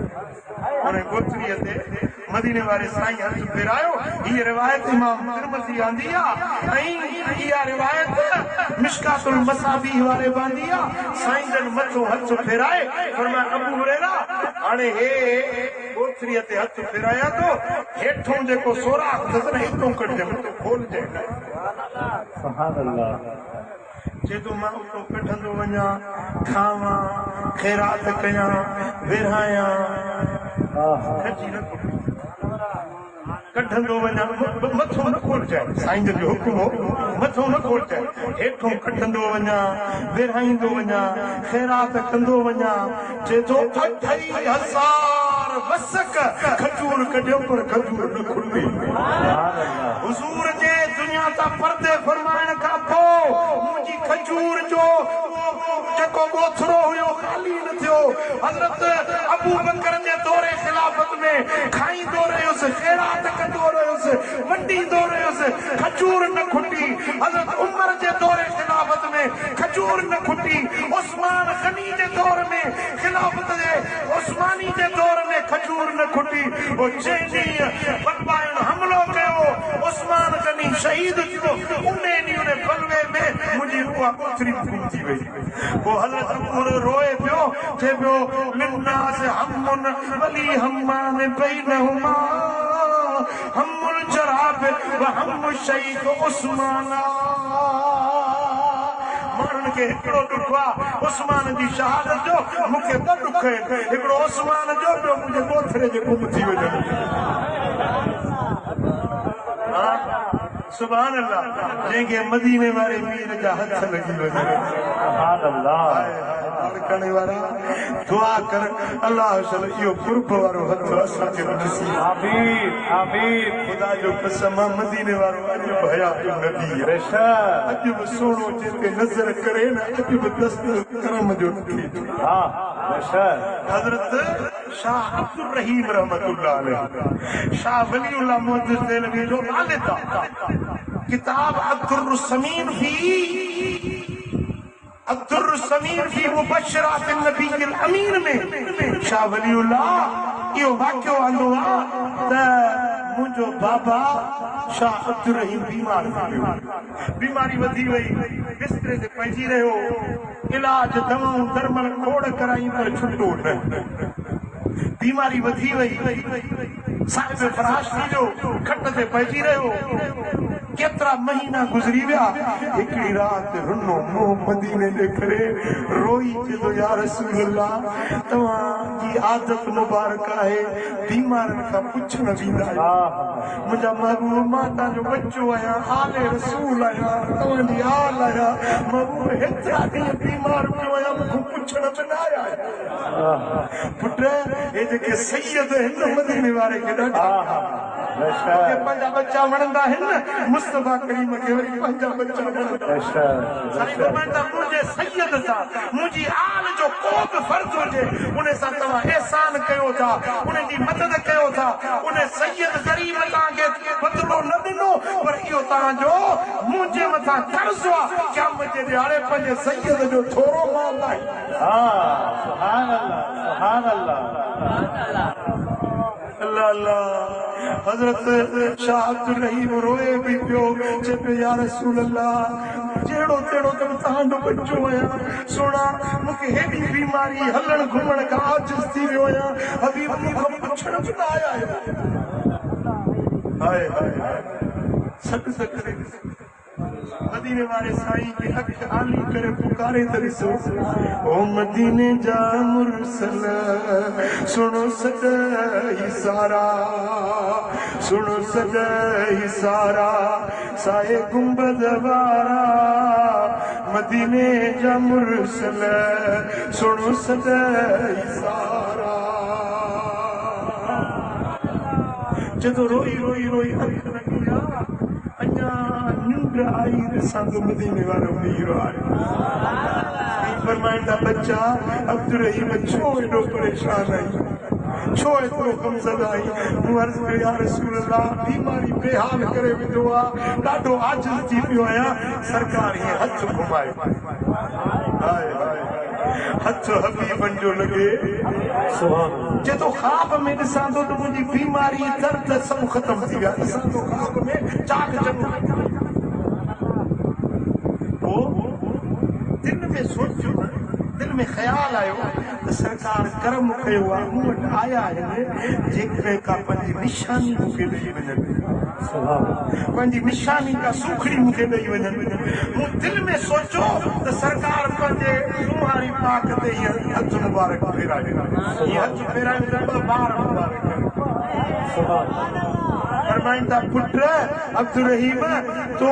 उन कोथरीअ ते मदीने वारे साईं हथ फेरायो हीअ रिवायत इमाम तिरमिज़ी आंदी आहे ऐं इहा रिवायत मिशकातुल मसाबी वारे बांदी आहे साईं जन मथो हथ फेराए फरमाया अबू हुरैरा हाणे हे कोथरीअ ते हथ फेरायां थो हेठों जेको सोराख़ अथसि न हितां कढिजे खोलजे जेको मां उतो कढंदो वञा खावां ख़ैरात कयां विरहायां कढंदो वञा मथो न खोलजाए साईं जो हुकुम हो मथो न खोलजाए हेठों कढंदो वञा विरहाईंदो वञा ख़ैरात कंदो वञा चए थो 28,000 वसक खजूर कढियो पर खजूर न खुली हुज़ूर जे दुनिया दुनिया ता पर्दे फरमाइण खां पोइ मुंहिंजी खजूर जो जेको गोथरो हुयो खाली न थियो। हज़रत अबू बकर जे दौरे खिलाफत में खाईंदो रहियुसि, ख़ैरात कंदो रहियुसि, वंडींदो रहियुसि, खजूर न खुटी। हज़रत उमर जे दौरे खिलाफत में खजूर न खुटी। उस्मान गनी जे दौर में खिलाफत जे उस्मानी जे दौर में खजूर न खुटी। वो जंहिं ॾींहुं बदबाइन हमलो कयो उस्मान गनी शहीद थियो, उन बलवे में मुंहिंजी रूह पथरी गुम थी वई। वो हज़रत अबू रोए पियो, चए पियो लिन्नास हम्मुन वली हम्मान बैनहुमा हम्मुल जराब व हम्मु शहीद उस्माना। माण्हुनि खे हिकिड़ो ॾुख आहे उस्मान जी शहादत जो, मूंखे ॿ ॾुख आहिनि, हिकिड़ो उस्मान जो, ॿियो मुंहिंजे ॻोठरे जे गुम थी वञनि। सुभान अल्लाह, जंहिंखे मदीने वारे मीर जा हथ लॻी वञे। सुभान अल्लाह। करने वाला दुआ कर अल्लाह सल इहो कुर्ब वारो हथ असांखे ॾिसी। आमीन आमीन। खुदा जो कसम मदीने वारो अॼु बि हया पियो नबी आहे, अॼु बि सोनो जिते नज़र करे न, अॼु बि दस्तूर करम जो नथी। हज़रत शाह अब्दुल रहीम रहमतुल्लाह अलैह, शाह वलीउल्लाह मुहद्दिस देलवी जो आलिता किताब अद्दुर्र समीन फी मुबश्शरात नबील अमीन में शाह वलीउल्लाह इहो वाक़ियो आंदो आहे त मुंहिंजो बाबा शाह अब्दुल रहीम बीमार थी वियो, बीमारी वधी वई, बिस्तरे ते पइजी रहियो, इलाज दवाऊं दरमल खोड़ कराई पर छुटो न, बीमारी वधी वई, साहिब फराश थी वियो, खट ते पइजी रहियो। केतिरा महीना गुज़री विया, हिकिड़ी राति रुनो मुंहुं मदीने ॾेखारे रोई चयो या रसूल अल्लाह, तव्हांजी आदत मुबारक आहे बीमारनि खां पुछण वेंदा आहियो। मुंहिंजा महबूब, मां तव्हांजो बच्चो आहियां, आले रसूल आहियां, तव्हांजी आल आहियां, महबूब हेतिरा ॾींहं बीमार पियो आहियां, मूंखे पुछण बि न आया। पुट हे जेके सैयद हिन मदीने वारे खे ॾाढा पंहिंजा बच्चा वणंदा आहिनि, मुस्तफा करीम खे वरी पंहिंजा बच्चा वणंदा। साईं फरमाईंदा मुंहिंजे सैयद सां मुंहिंजी आल जो को बि फर्ज़ हुजे, उन सां तव्हां एहसान कयो था, उन जी मदद कयो था, उन सैयद ग़रीब तव्हांखे बदिलो न ॾिनो, पर इहो तव्हांजो मुंहिंजे मथां कर्ज़ आहे, क़यामत जे ॾियारे पंहिंजे सैयद जो थोरो माल आहे। सुभान अल्लाह सुभान अल्लाह अल्लाह अल्लाह। हज़रत शाह अब्दुल रहीम रोए भी पियो, चए पियो या रसूल अल्लाह, जहिड़ो तहिड़ो त तव्हांजो बच्चो आहियां, सोना मूंखे हेॾी बीमारी हलण घुमण खां आजिज़ थी वियो आहियां, हबीब मूंखां पुछण बि न आया आहियो। हाय हाय सक सक करे मदीने वाले साईं के अख आली करे पुकारे तरिसो, ओ मदीने जा मुरसल सुनो सदाई सारा, सुनो सदाई सारा, साए गुंबद वारा, मदीने जा मुरसल सुनो सदाई सारा। जदों रोई रोई रोई अख लगी अञा नींद आई संग मदीने वालो मीर आयो। फरमाईंदा बच्चा अब्दुल रहीम छो एॾो परेशान आई, छो एतिरो कमज़द आई? मूं अर्ज़ कयो या रसूल अल्लाह, बीमारी बेहाल करे विधो आहे, ॾाढो आजिज़ थी पियो आहियां। सरकार हीअं हथ घुमाए, हाय हाय हथ हबीबन जो लॻे, जदों ख़्वाब में ॾिसां थो त मुंहिंजी बीमारी दर्द सभु ख़तम थी विया, ॾिसां थो ख़्वाब में चाक चङो। दिल में सोचियो, दिल में ख़्याल आयो त सरकार कर्म कयो आहे, मूं वटि आया आहिनि, जेकॾहिं का पंहिंजी निशानी मूंखे ॾेई वञनि, पंहिंजी निशानी का सूखड़ी मूंखे ॾेई वञनि। मूं दिल में सोचियो त सरकार पंहिंजे सुम्हारी पाक ते हीअं हथ मुबारक फेराए, हीअं हथ फेराए ॿ बार मुबारक। फरमाईंदा पुट अब्दुल रहीम, तो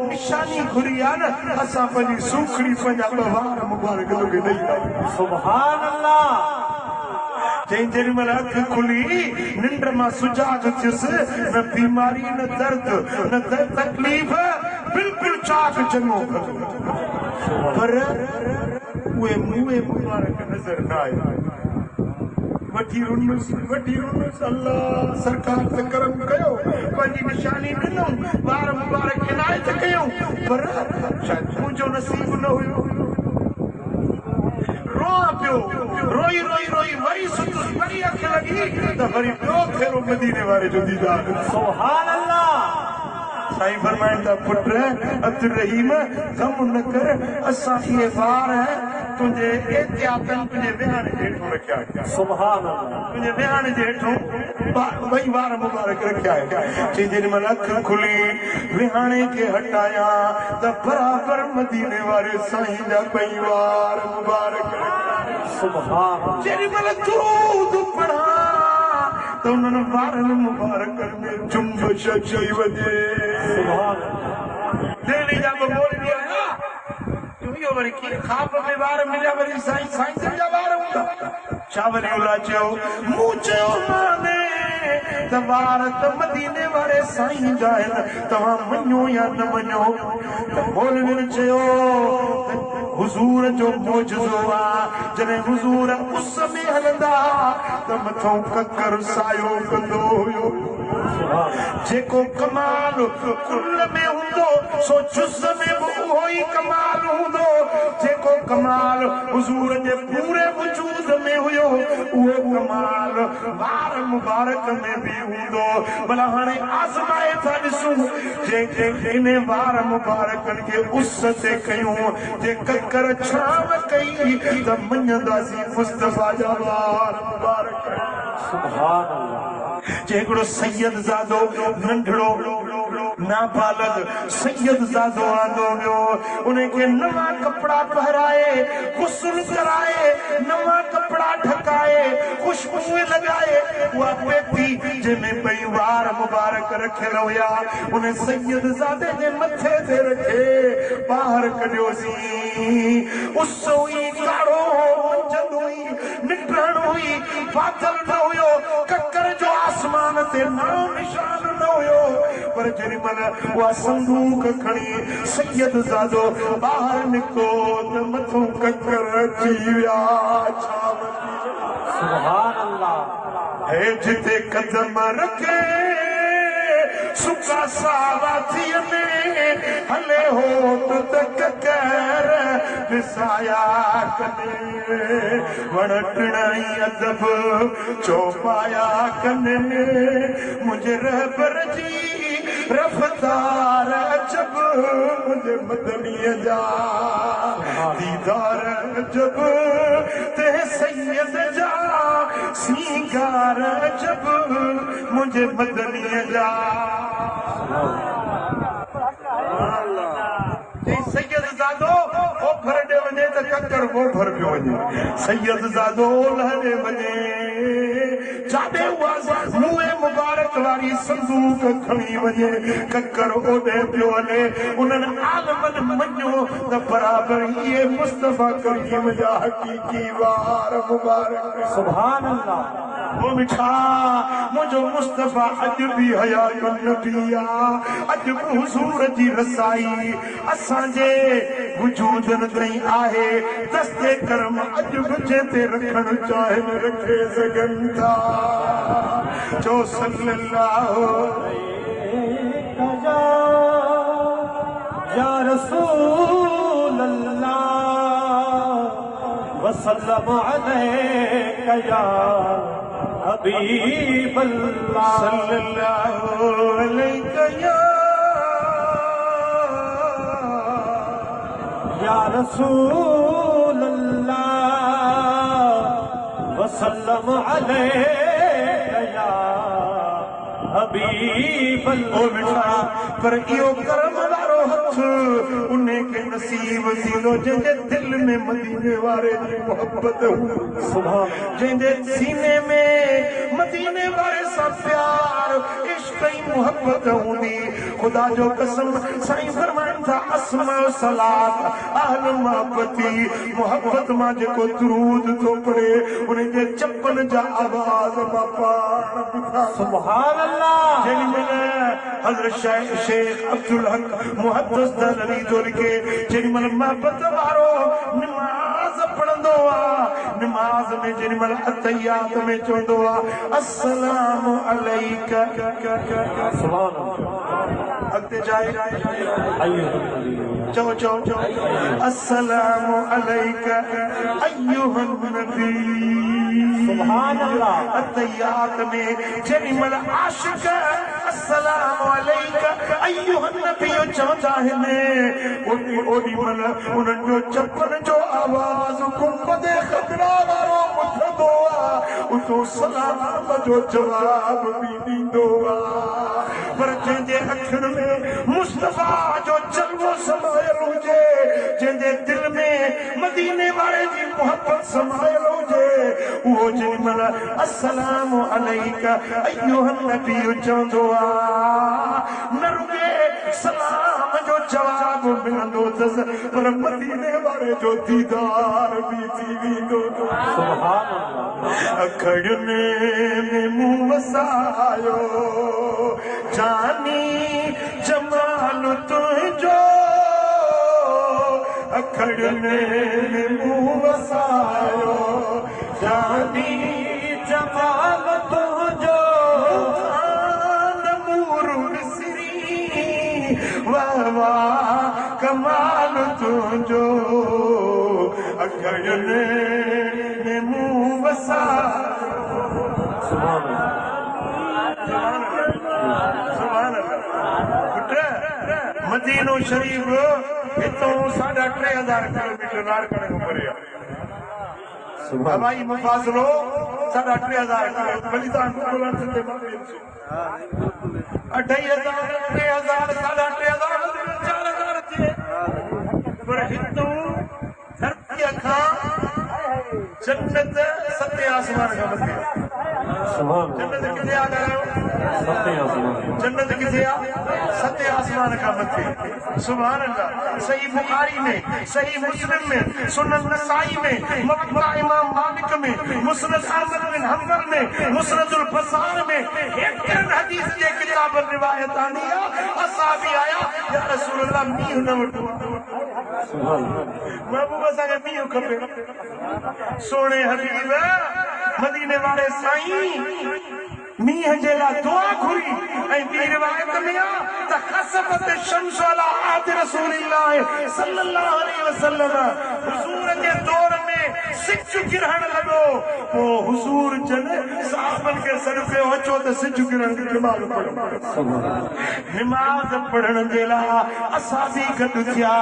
निशानी घुरी आहे न, असां पंहिंजी सूखड़ी पंहिंजा ॿ वार मुबारक तोखे ॾेई। सुभान अल्लाह। चई जेॾी महिल अखि खुली निंड मां सुजाग थियुसि न बीमारी न दर्द न तकलीफ़ बिल्कुलु चाक चङो पर उहे मुंहुं मुबारक नज़र न आया वठी रुनस अल्लाह सरकार ते करम कयो पंहिंजी निशानी ॾिनो ॿार मुबारक इनायत कयूं पर शायदि मुंहिंजो नसीब न हुयो रोआ पियो रोई रोई रोई वरी सुतुसि वरी अखि लॻी त वरी ॿियो फेरो मदीने वारे जो दीदार सुभान अल्लाह साईं फरमाइनि था पुट अब्दुल रहीम गम न कर असां इहे ॿार तुंहिंजे एहतियातन तुंहिंजे विहाणे जे हेठो रखिया आहिनि सुभान अल्लाह तुंहिंजे विहाणे जे हेठो ॿई ॿार मुबारक रखिया आहिनि चई जेॾी महिल अखि खुली विहाणे खे हटाया त बराबरि मदीने वारे साईं जा ॿई वार मुबारक सुभान जेॾी महिल दुरूद पढ़ा त उन्हनि ॿारनि मुबारकनि में जुम्बश अची वञे दिल्ली जा बोलंदी आहियां इहो वरी कीअं ख़्वाब में ॿार मिलिया वरी साईं साईं जा ॿार हूंदा छा वरी उला चयो मूं चयो माने त ॿार त मदीने वारे साईं जा आहिनि तव्हां मञो या न मञो त बोलनि चयो हुजूर जो मोजज़ो आहे जॾहिं हुजूर उस में हलंदा त मथां ककर सायो कंदो हुयो जेको कमाल कुल में हूंदो सो जुज़ में बि उहो ई कमाल हूंदो जेको कमाल हुजूर जे पूरे वजूद में हुयो उहो कमाल ॿार मुबारक में बि हूंदो भला हाणे आज़माए था ॾिसूं जे इन ॿार मुबारकनि खे उस ते कयूं जे ककर छांव कई त मञंदासीं मुस्तफ़ा जा ॿार मुबारक सुभान अल्लाह जे हिकिड़ो सैयद ज़ादो नंढड़ो नाबालग सैयद ज़ादो आंदो वियो उनखे नवां कपिड़ा पहिराए गुस्ल कराए नवां कपिड़ा ढकाए खुशबू लॻाए उहा पेती जंहिंमें ॿई वार मुबारक रखियल हुया उन सैयद ज़ादे जे मथे ते रखे ॿाहिरि कढियोसीं उस हुई काढ़ो मंझंदि हुई निकिरण हुई बादल न हुयो ककर जो आसमान ते नाम निशान न हुयो पर जेॾी महिल उहा संदूक खणी सैयद ज़ादो ॿाहिरि निकितो त मथां ककर अची विया सुभान अल्लाह हेठि ते कदम रखे सुका सावाथीअ में हले हो त ककर विसाया कने वण टिण अदब चौपाया कने मुंहिंजे रहबर जी रफ़्तार जब मुंहिंजे मदनीअ जा दीदार जब ते सैयद जा सींगार जब मुंहिंजे मदनीअ जा सैयद ज़ादो ओभर ॾे वञे त ककर ओभर पियो वञे सैयद ज़ादो ओलह ॾे वञे जाॾे उहा मुंहुं मुबारक वारी संदूक खणी वञे ककर ओॾे पियो हले उन्हनि आलमनि मञो त बराबरि इहे मुस्तफ़ा करीम जा हक़ीक़ी वार मुबारक सुभान अल्लाह ओ मिठा मुंहिंजो मुस्तफ़ा अॼु बि हयातुन नबी आहे अॼु बि हुज़ूर जी रसाई असांजे वजूदनि ताईं आहे दस्ते करम अॼु बि जंहिं ते रखणु चाहिनि रखे सघनि था चो सल्लल्लाहु या रसूल अल्लाह वसल्लम अलैका या हबीब अल्लाह सल्लल्लाहु अलैका या रसूल अल्लाह वसल्लम अलैका या हबीब ओ मिठा पर इहो करम वारो हथ उन्हें के नसीब थींदो जंहिंजे दिल में मदीने वारे जी मोहब्बत जंहिंजे सीने में मदीने वारे सां प्यार इश्क ऐं मोहब्बत हूंदी खुदा जो कसम साईं फरमाइनि था अस्मा सलात अहल मोहब्बती मोहब्बत मां जेको दुरूद थो पढ़े उनजे चप्पल जा आवाज़ बापा सुभान अल्लाह जेॾी महिल हज़रत शेख अब्दुल हक मुहद्दिस दहलवी थो लिखे जेॾी महिल मोहब्बत वारो निमाज़ पढ़ंदो आहे निमाज़ में जेॾी महिल अतहियात में चवंदो आहे अस्सलामु अलैका सुभान अॻिते जाए चओ चओ चओ अस्सलामु अलैका अय्युहन नबी सुभान अल्लाह अतहियात में जेॾी महिल आशिक़ अस्सलामु अलैका अय्युहन नबी चवंदा आहिनि ओॾी महिल उन्हनि जो चपन जो आवाज़ गुंबद ख़ज़रा वारो ॿुधंदो आहे उतो सलाम जो जवाब बि ॾींदो आहे पर जंहिंजे अखियुनि में मुस्तफ़ा जो जलवो समायल हुजे जंहिंजे दिल में मदीने वारे जी मोहब्बत समायल हुजे उहो जेॾी महिल अस्सलामु अलैका अय्युहन नबी चवंदो आहे न रुॻे सलाम जो जवाब मिलंदो अथसि पर मदीने वारे जो दीदार बि थी वेंदो सुभान अल्लाह अखड़ने में मुंह वसायो जानी जमाल तुझो अखड़ने में मुंह वसायो जानी जमाल तुझो नूर मिसरी वाह वाह कमाल तुझो अखड़ने में मुंह वसायो सुभान मदीनो शरीफ हितों 3,500 किलोमीटर नारकण खां परे आहे हवाई मुफ़ासिलो 3,500 किलोमीटर बलिदान 2,500 3,000 4,000 थिए पर हितों धरतीअ खां जन्नत 7 आसमान खां मथे जन्नत किथे आहे जन्नत किथे आहे 7 आसमान खां मथे सुभान अल्लाह सही बुखारी में सही मुस्लिम में सुनन नसाई में मुवत्ता इमाम मालिक में मुस्नद अहमद बिन हंबल में मुस्नदुल बज़ार में एक हदीस जे किताब रिवायत आनी आहे असहाबी आया या रसूल अल्लाह मींहुं न वठो महबूब असांखे मींहुं खपे सोने हबीब मदीने वाले साईं मींह जे लाइ दुआ घुरी ऐं ॿी रिवायत में आहे त खसफत शम्स अला आद रसूलिल्लाह सल्लल्लाहु अलैहि वसल्लम हुजूर जे दौर में सिज किरण लॻो पोइ हुजूर जन साहबनि खे सॾु कयो अचो त सिज किरण निमाज़ पढ़ण जे लाइ असां बि गॾु थिया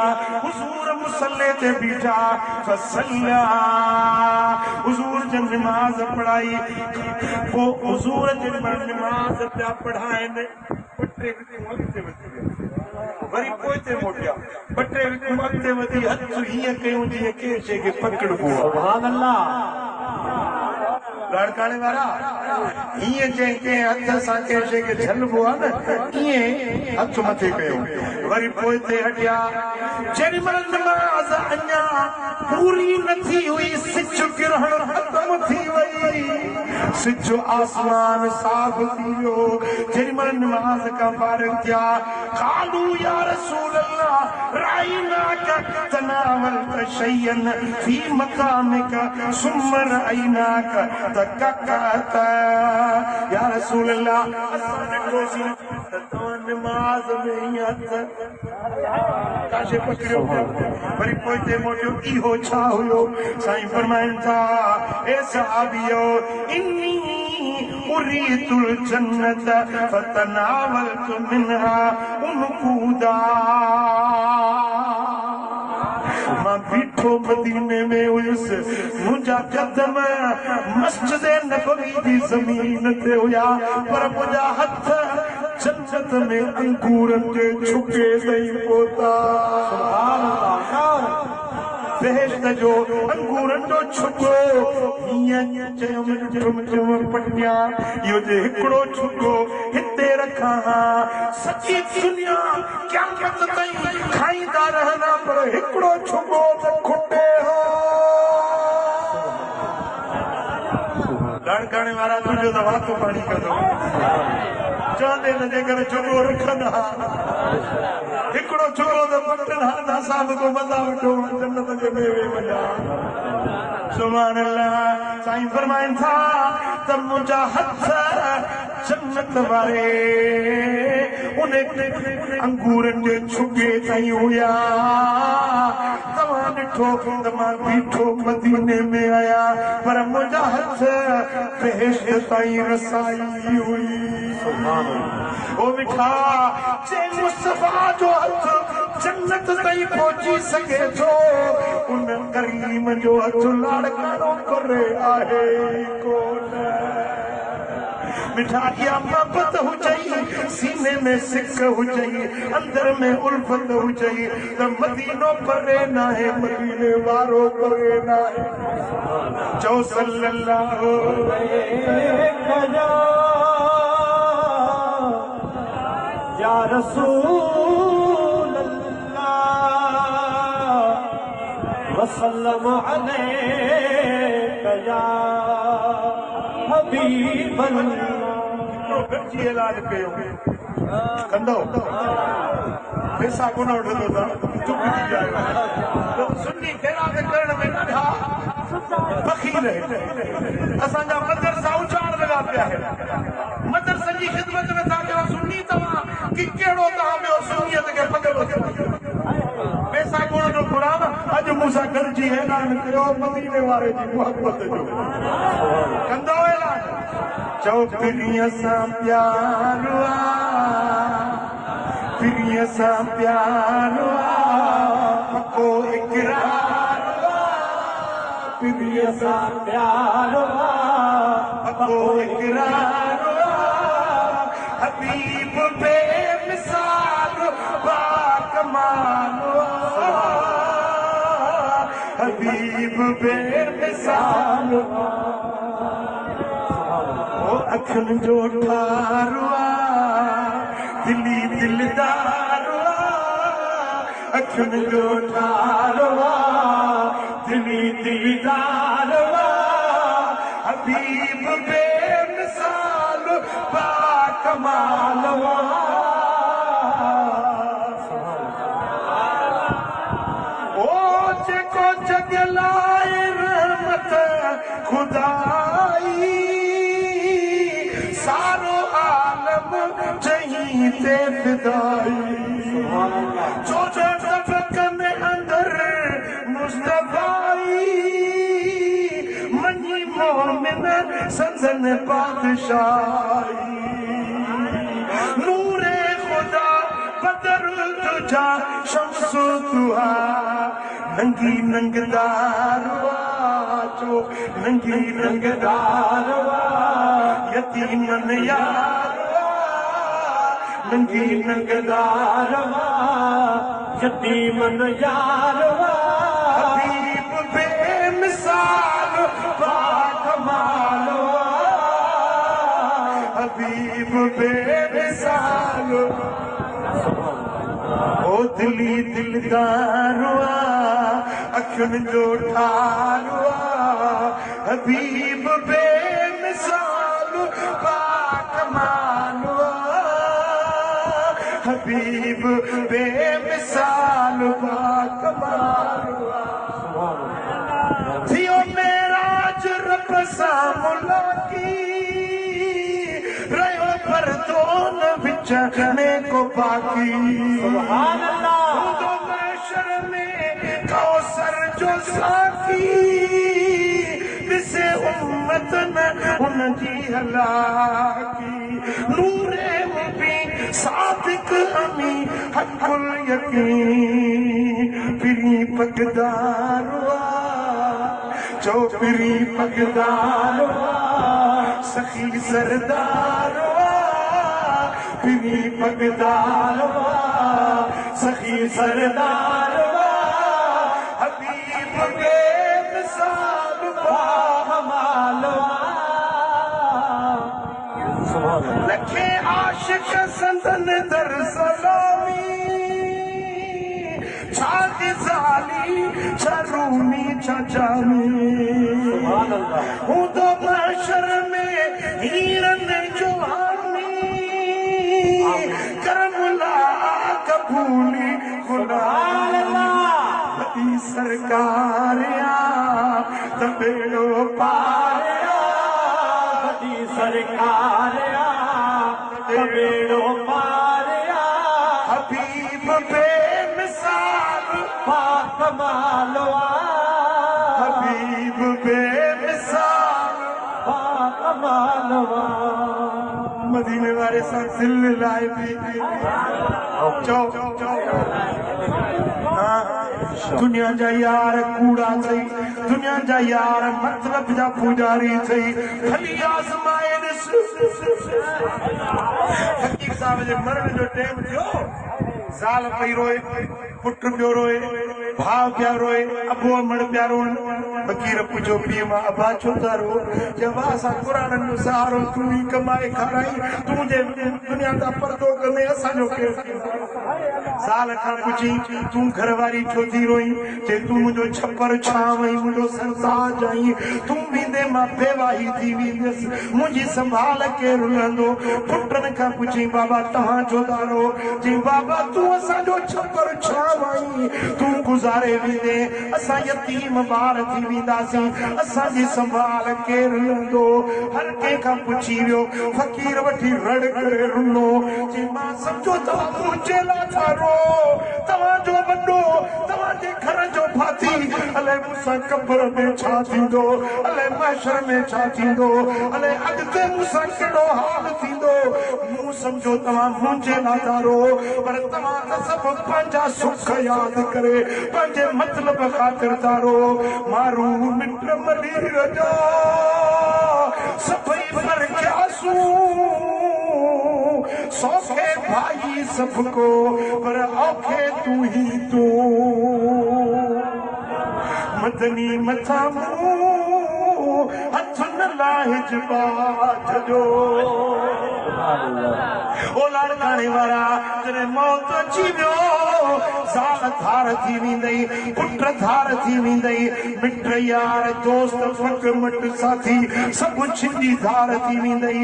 हुजूर मुसल्ले ते बीठा फसल्ला हुजूर जन निमाज़ पढ़ाई पोइ हुजूर निमाज़ पिया पढ़ाइनि वरी पोइते मोटिया 2 टे अॻिते वधी हथ हीअं कयूं जीअं कंहिं शइ खे पकड़बो सुभान अल्लाह लाड़काणे वारा हीअं कंहिं हथ सां कंहिं शइ खे झलबो आहे न ईअं हथ मथे कयो वरी पोइते हटिया जेॾी महिल निमाज़ अञा पूरी न थी हुई सिज किरण ख़तम थी वई सिज आसमान साफ़ थी वियो जेॾी महिल निमाज़ खां फारिग थिया क़ालू या रसूल अल्लाह राइनाक तनावलत शयन फी मकामिक सुम्म राइनाक तककत या रसूल अल्लाह असां ॾिठोसीं त तव्हां निमाज़ में हीअं हथ काशे पकड़ियो वरी पोइते मोटियो इहो छा हुयो साईं फरमाइनि था ए सहाबियो इन्नी उरीतुल जन्नत फतनावलतु मिनहा उनकूदा मां बीठो बीठो मदीने में हुयुसि मुंहिंजा कदम मस्जिद नबवी जी ज़मीन ते हुया पर मुंहिंजा हथ जन्नत में अंगूरनि जे छुके ताईं पहुता बेहश्त जो अंगूरनि जो छुको हीअं चयमि पटिया इहो जे हिकिड़ो छुको हिते रखां सॼी दुनिया क़यामत ताईं खाईंदा रहंदा पर हिकिड़ो छुको त खुटे हो ॾाणकाणे वारा तुंहिंजो त वातो पाणी कंदो चवंदे न जेकर छुको रखंदा हिकिड़ो छुको त पटनि हा साहब को मज़ा वठो जन्नत जे मेवे वञा सुभान अल्लाह साईं फरमाइनि था त मुंहिंजा हथ जन्नत वारे उन अंगूरनि जे छुके ताईं हुया तव्हां ॾिठो त मां बीठो मदीने में आहियां पर मुंहिंजा हथ बेहश्त ताईं रसाई हुई ओ मिठा जे मुस्तफा जो हथ जन्नत ताईं पहुची सघे थो उन करीम जो हथ लाड़कानो करे आहे कोन मिठा इहा मोहबत हुजई सीने में सिक हुजई अंदर में उल्फत हुजई त मदीनो परे नाहे मदीने वारो परे नाहे चओ सल्लल्लाहु या रसूल अल्लाह वसल्लम अलैका या हबीब अल्लाह गॾिजी इलाज कयो कंदो पैसा कोन वठंदो था चुप थी जाए सुन्नी ख़ैरात करण में ॾाढा फ़क़ीर असांजा मदरसा उचाड़ लॻा पिया आहिनि मदरसनि जी ख़िदमत में तव्हां चयो सुन्नी तव्हां कि कहिड़ो तव्हां ॿियो सुन्नियत खे पग पैसा कोन जो घुराम अॼु मूंसां गॾिजी ऐलान कयो मदीने वारे जी मोहबत जो कंदो ऐलान चओ पिरीअ सां प्यार पिरीअ सां प्यार पको इक़रार पिरीअ सां प्यार पको इक़रार हबीब बेमिसाल बाकमाल हबीब बेमिसाल अखियुनि जो ठारो दिली दिलदार अखियुनि जो ठारो दिली दिलदार हबीब बेमिसाल बाकमाल ओ जेको जगलाए रहमत खुदाई सारो आलम चहीं ते फिदाई जो सबक में अंदर मुस्तफाई मनी मोमिन संदन बादशाही नूरे खुदा बदर तुझा शम्सु दुहा नंगी नंगदार चो नंगी नंगदार यतीमन यार नंगी नंगदार यतीमन यार हबीब बेमिसाल बाकमाल हबीब बेमिसाल ओ दिली दिलदार अखियुनि जो ठारो हबीब बेमिसाल बाकमाल हबीब बेमिसाल बाकमाल थियो मेराज रब सां मुलाकी रहियो पर दोन विच में को बाकी सुभान अल्लाह महशर में कौसर जो साकी ॾिसे उम्मत न उन जी हलाकी नूरे मुबीन सादिक अमी हक़ुल यकीन पिरी पगदारवा चौपिरी पगदारवा सखी सरदारवा पिरी पगदारवा सखी सरदारवा हबीब के मिसाल बाहमालवा लखे आशिक संदन दर सलामी छाती साली चरूनी चचामी हूँ तो महशर में हीरन जुहानी करमुला कबूली खुदा हदी सरकारिया तबेड़ो पारिया हदी सरकारिया तबेड़ो पारिया हबीब बेमिसाल बाकमालवा हबीब बेमिसाल बाकमालवा मदीने वाले साथ दिल लाए भी दुनिया जा यार कूड़ा थई दुनिया जा यार मतलब जा पुजारी थई खाली आजमाए फकीर साहब जे मरण जो टाइम थियो साल पई रोए पुट पियो रोए भाव पिया रोए अबो अमड़ पिया रोन फकीर पुछो पी मां अबा छो था रो जब असां क़ुरान जो सहारो तू ही कमाए खाराई तू जे दुनिया दा पर्दो कने असांजो के साल खां पुछी तू घरवारी छो थी रोई जे तू मुंहिंजो छपर छावई मुंहिंजो संसार जाई तू वेंदे मां बेवाही थी वेंदस मुंहिंजी संभाल केर रहंदो पुटन खां पुछी बाबा तव्हां छो था रो जी बाबा तू असांजो छपर छावई तू गुज़ारे वेंदे असां यतीम ॿार थी वेंदासीं असांजी संभाल केर रहंदो हर कंहिं खां पुछी वियो फ़कीर वठी रड़ करे रुनो जी मां सम्झो तव्हां मुंहिंजे लाइ था रो तव्हांजो वॾो तव्हांजे घर जो भाती अलाए मूंसां क़ब्र में छा थींदो अलाए महशर में छा थींदो अलाए अॻिते मूंसां कहिड़ो हाल थींदो मूं सम्झो तव्हां मुंहिंजे लाइ था रो पर तव्हां त सभु पंहिंजा सुख यादि करे पंहिंजे मतिलब ख़ातिर था रो मारू मिट मलीर जा सभई पर क्यासू सौखे भाई सबको पर औखे तू ही तू मदनी मथा हथ न लाहिज बात जो ओ लाड़काणे वारा जॾहिं मौत अची वियो साल धार थी वेंदई पुट धार थी वेंदई मिट यार दोस्त फक मट साथी सभु छिंजी धार थी वेंदई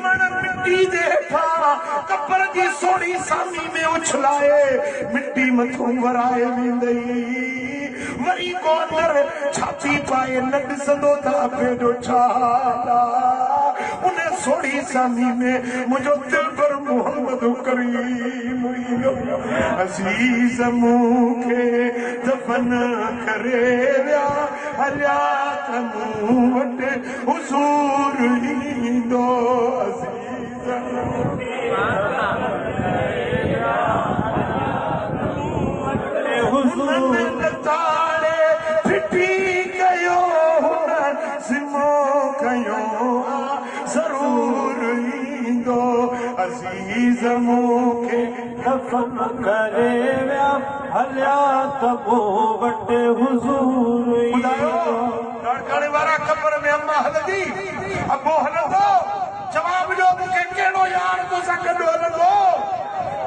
मण मिट्टी जे हेठां कब्र जी सोड़ी सामी में उछलाए मिट्टी मथां वराए वेंदई वरी को अंदर छाती पाए न ॾिसंदो त अबे जो छा उन सोड़ी सामी में मुंहिंजो दिलबर मोहम्मद करीम अज़ीज़ मूंखे दफ़न करे विया हलिया त मूं वटि हुज़ूर ईंदो अज़ीज़ ताड़े फिटी कयो सिमो कयो ज़रूर ईंदो अज़ीज़ मूंखे दफ़न करे विया हलिया त मूं वटि हुज़ूर ईंदो लाड़काणे वारा क़ब्र में अम्मा हलंदी अबो हलंदो जवाब ॾियो मूंखे कहिड़ो यार तोसां गॾु हलंदो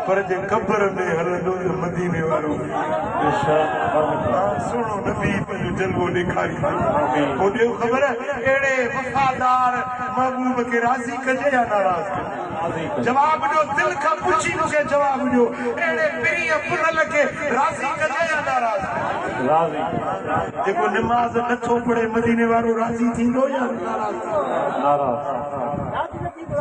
पर जे क़ब्र में हलंदो त मदीने वारो सुनो नबी पंहिंजो जलवो ॾेखारींदो होॾे ख़बर अहिड़े वफ़ादार महबूब खे राज़ी कजे या नाराज़ कजे जवाब ॾियो दिलि खां पुछी मूंखे जवाब ॾियो अहिड़े पीर पुनल खे राज़ी कजे या नाराज़ राज़ी जेको निमाज़ नथो पढ़े मदीने वारो राज़ी थींदो या नाराज़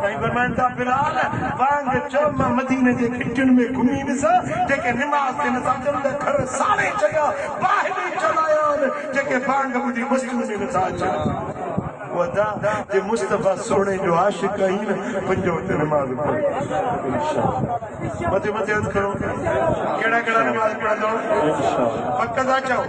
साईं फरमाइनि था बिलाल वांग चओ मां मदीने जे खिटियुनि में घुमी ॾिसां जेके निमाज़ ते नथा अचनि त घर साड़े चङा ॿाहिरि चलाया आहिनि जेके वांग ॿुधी मस्जिद में नथा अचनि वदा जे मुस्तफा सोने जो आशिक आहिनि पंजो वक्त नमाज पढ़ो मथे मथे हथ खणो कहिड़ा कहिड़ा नमाज पढ़ंदो पक था चओ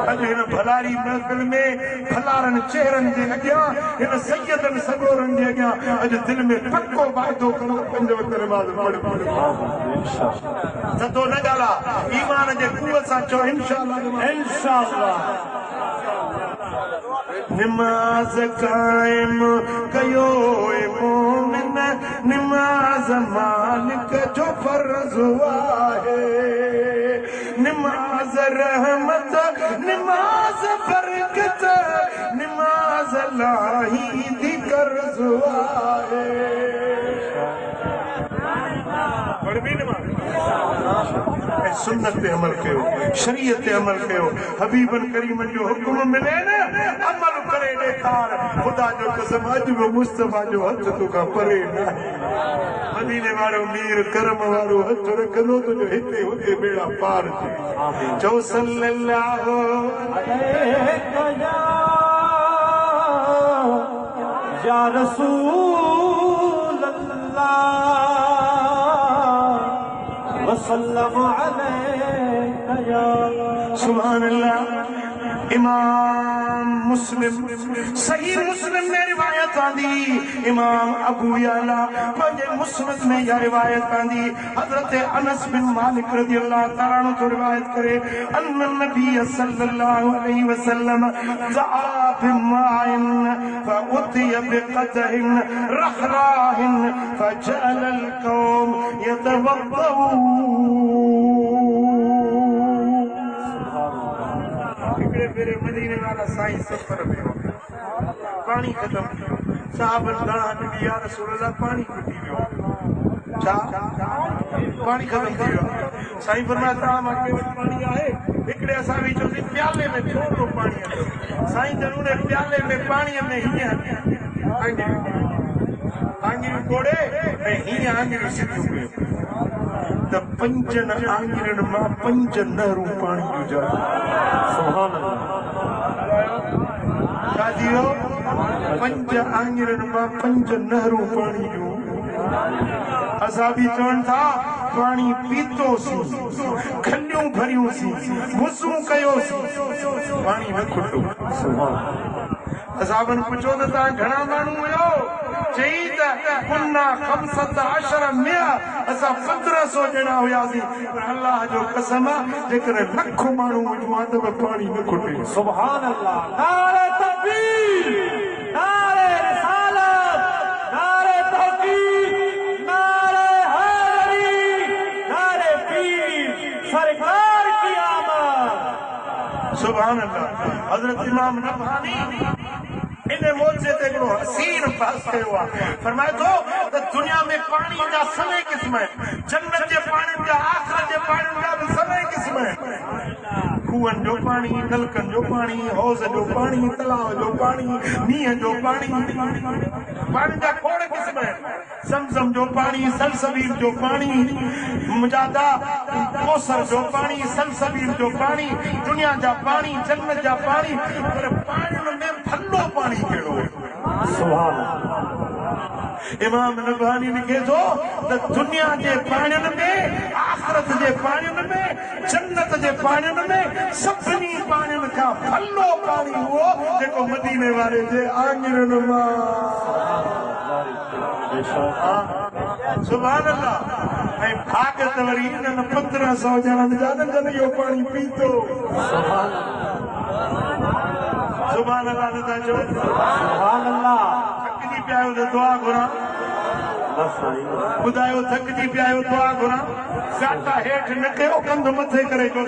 अॼु हिन भलारी महफ़िल में भलारनि चेहरनि जे अॻियां हिन सैयदनि सगोरनि जे अॻियां अॼु दिलि में पको वाइदो करो पंज वक्त नमाज पढ़ो सतो न ॻाल्हा ईमान जे कुवत सां चओ इंशाअल्लाह नमाज कायम कयो मोमिन नमाज मालिक जो फर्ज आहे नमाज रहमत नमाज बरकत नमाज लाही दी कर्ज आहे पढ़बी नमाज सुन्नत ते अमल कयो शरीयत ते अमल कयो हबीबन करीमन जो हुक्म मिले न अमल करे ॾेखार खुदा जो कसम अॼु बि मुस्तफा जो हथ तोखां परे न मदीने वारो मीर करम वारो हथ रखंदो तुंहिंजो हिते हुते बेड़ा पार थिए चओ सल्लल्लाहु अलैहि या रसूल अल्लाह वसल्लम अलैका या सुभान अल्लाह इमाम मुस्लिम सही मुस्लिम में रिवायत आंदी इमाम अबू याला पंहिंजे मुस्लिम में या रिवायत आंदी हजरत अनस बिन मालिक रज़ियल्लाहु तआला अन्हु तो रिवायत करे अन्न नबी सल्लल्लाहु अलैहि वसल्लम ज़आ बिमाइन फउतिय बिक़दहिन रहराहिन फजअल अलकौम यतवद्दऊन मेरे मदीने वाला साईं सफर में पानी खत्म साहब या रसूल अल्लाह पानी खुटी वियो छा पानी खत्म थी वियो साईं फरमाया मांखे पानी आहे हिकिड़े असां बि चयोसीं प्याले में थोरो पाणी आहे साईं जरूर प्याले में पाणीअ में हीअं आङिरियूं कोड़े ऐं हीअं आङिरियूं सिधियूं कयूं त पंजनि आङिरियुनि मां पंज नहरूं पाणी जूं सुभान अल्लाह छा थी वियो पंज आङिरियुनि मां पंज नहरूं पाणी जूं असां बि चवनि था पाणी पीतोसीं खलियूं भरियूंसीं वुज़ू कयोसीं पाणी न खुटो असां पुछो त तव्हां घणा माण्हू हुयो चई त कुन्ना खमसत अशर मिया असां 1500 ॼणा हुयासीं पर अल्लाह जो कसम जेकर लख माण्हू हुजूं हा त पाणी न खुटे सुभान अल्लाह नारे तकबीर नारे रिसालत नारे तहकीक नारे हैदरी नारे पीर सरकार की आमद सुभान अल्लाह हजरत इमाम नबहानी इन मोजे ते हिकिड़ो हसीन बहस कयो आहे फरमाए थो त दुनिया में पाणी जा सभई क़िस्म आहिनि जन्नत जे पाणी जा आख़िरत जे पाणी जा बि सभई क़िस्म आहिनि खूहनि जो पाणी नलकनि जो पाणी हौज़ जो पाणी तलाव जो पाणी मींहं जो पाणी पाणी जा खोड़ क़िस्म आहिनि ज़मज़म जो पाणी सलसबील जो पाणी मुजादा कौसर जो पाणी सलसबील जो पाणी दुनिया जा पाणी जन्नत जा पाणी पर पाणियुनि में भलो पाणी कहिड़ो सुभान इमाम नबहानी लिखे थो त दुनिया जे पाणियुनि में आख़िरत जे पाणियुनि में जन्नत जे पाणियुनि में सभिनी पाणियुनि खां भलो पाणी उहो जेको मदीने वारे जे आङिरियुनि मां सुभान अल्लाह ऐं भाग त वरी इन्हनि 1500 ॼणनि जा जन इहो पाणी पीतो सुभान अल्लाह नथा चओ सुभान अल्लाह थकिजी पिया आहियो त दुआ घुरां ॿुधायो थकिजी पिया आहियो दुआ घुरां गाटा हेठि न कयो कंध मथे करे चो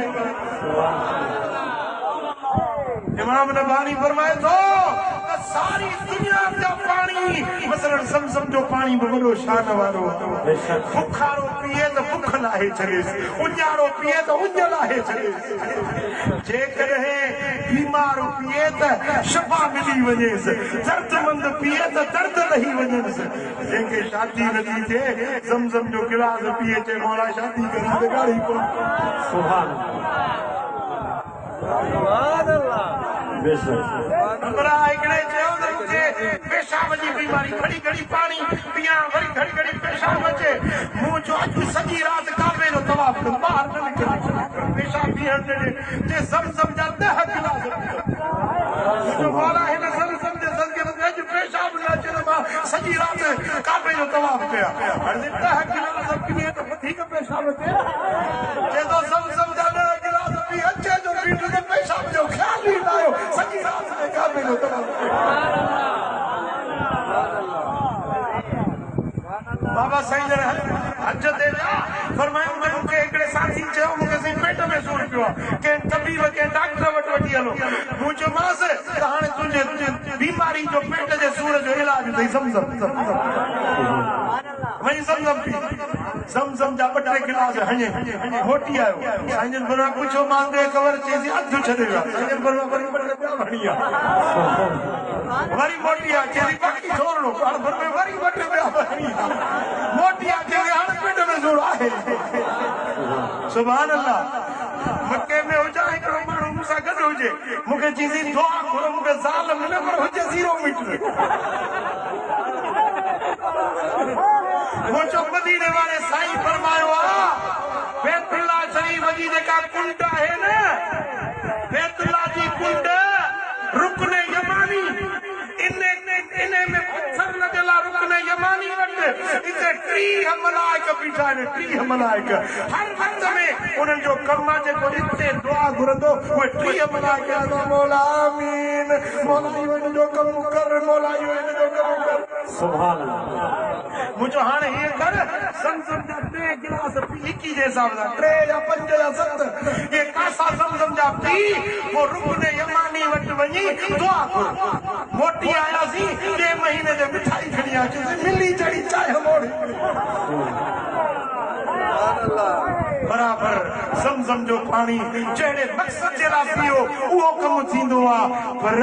इमाम नबहानी फरमाए थो त सारी दुनिया जा पाणी मसलन ज़मज़म जो पाणी बि वॾो शान वारो बुखारो पीए त बुख लाहे छॾेसि उञारो पीए त उञ लाहे छॾेसि जेकॾहिं बीमार पीए त शफ़ा मिली वञेसि दर्दमंद पीए त दर्द लही वञेसि जंहिंखे शादी नथी थिए ज़मज़म जो गिलास पीए चए मोला शादी करी त गाड़ी कोन सुभान हमरा हिकिड़े चयो त मूंखे पेशाब जी बीमारी घड़ी घड़ी पाणी पियां वरी घड़ी घड़ी पेशाब अचे मूं चयो अॼु सॼी राति काबे जो तवाफ़ कयो ॿाहिरि न निकिरी पेशाब पीअण ते ज़मज़म जा 10 गिलास मुंहिंजो मौला हिन ज़मज़म जे सदके में अॼु पेशाब न अचे त मां सॼी राति काबे जो तवाफ़ कया हाणे 10 गिलास पीए त वधीक पेशाब अचे चए थो ज़मज़म जा 10 गिलास पी अचे जो पीठ ते पेशाब जो ख़्याल ई न आयो सॼी राति में काबे जो तवाफ़ बाबा साईं जन हज ते विया फरमायो मूंखे हिकिड़े साथी चयो मूंखे साईं पेट में सूर पियो आहे कंहिं तबीब कंहिं डॉक्टर वटि वठी हलो मूं चयोमांसि त हाणे तुंहिंजे बीमारी जो पेट जे सूर जो इलाज अथई ज़मज़म वञी ज़मज़म पी ज़मज़म जा 2-3 गिलास हणे मोटी आयो साईं जन फरमायो पुछो मांगे ख़बर चईंदी अधु छॾे विया साईं जन फरमायो वरी 2-3 ॿिया हणी आहे वरी मोटी आहे चईंदी बाक़ी छोड़ो हाणे फरमायो वरी 2-3 ॿिया हणी आहे मोटी आहे चईंदी हाणे पेट में सूर आहे सुभान अल्लाह मके में हुजा हिकिड़ो माण्हू मूंसां गॾु हुजे मूंखे चईंदी दुआ घुरो मूंखे ज़ाल मिले पर हुजे 0 मीटर मुंहिंजो मदीने वारे साईं फरमायो आहे बैतुल्ला शरीफ़ जी जेका कुंड आहे न बैतुल्ला जी कुंड रुकन यमानी इन में पत्थर लॻल आहे रुकन यमानी वटि हिते 30 मलाइक बीठा आहिनि 30 मलाइक हर वक़्त में उन्हनि जो कमु आहे जेको हिते दुआ घुरंदो उहे 30 मलाइक मौला आमीन मौला इहो हिन जो कमु कर मौला इहो हिन जो कमु कर सुभान अल्लाह मुंहिंजो हाणे हीअं कर ज़मज़म जा 3 गिलास पी 21 जे हिसाब सां 3 या 5 या 7 इहे कासा ज़मज़म जा पी पोइ रुकन यमानी वटि वञी दुआ कर मोटी आयासीं 2 महीने जे मिठाई खणी अची मिली चढ़ी चांहि मोड़ी बराबर ज़मज़म जो पाणी जहिड़े मक़सद जे लाइ पियो उहो कमु थींदो आहे पर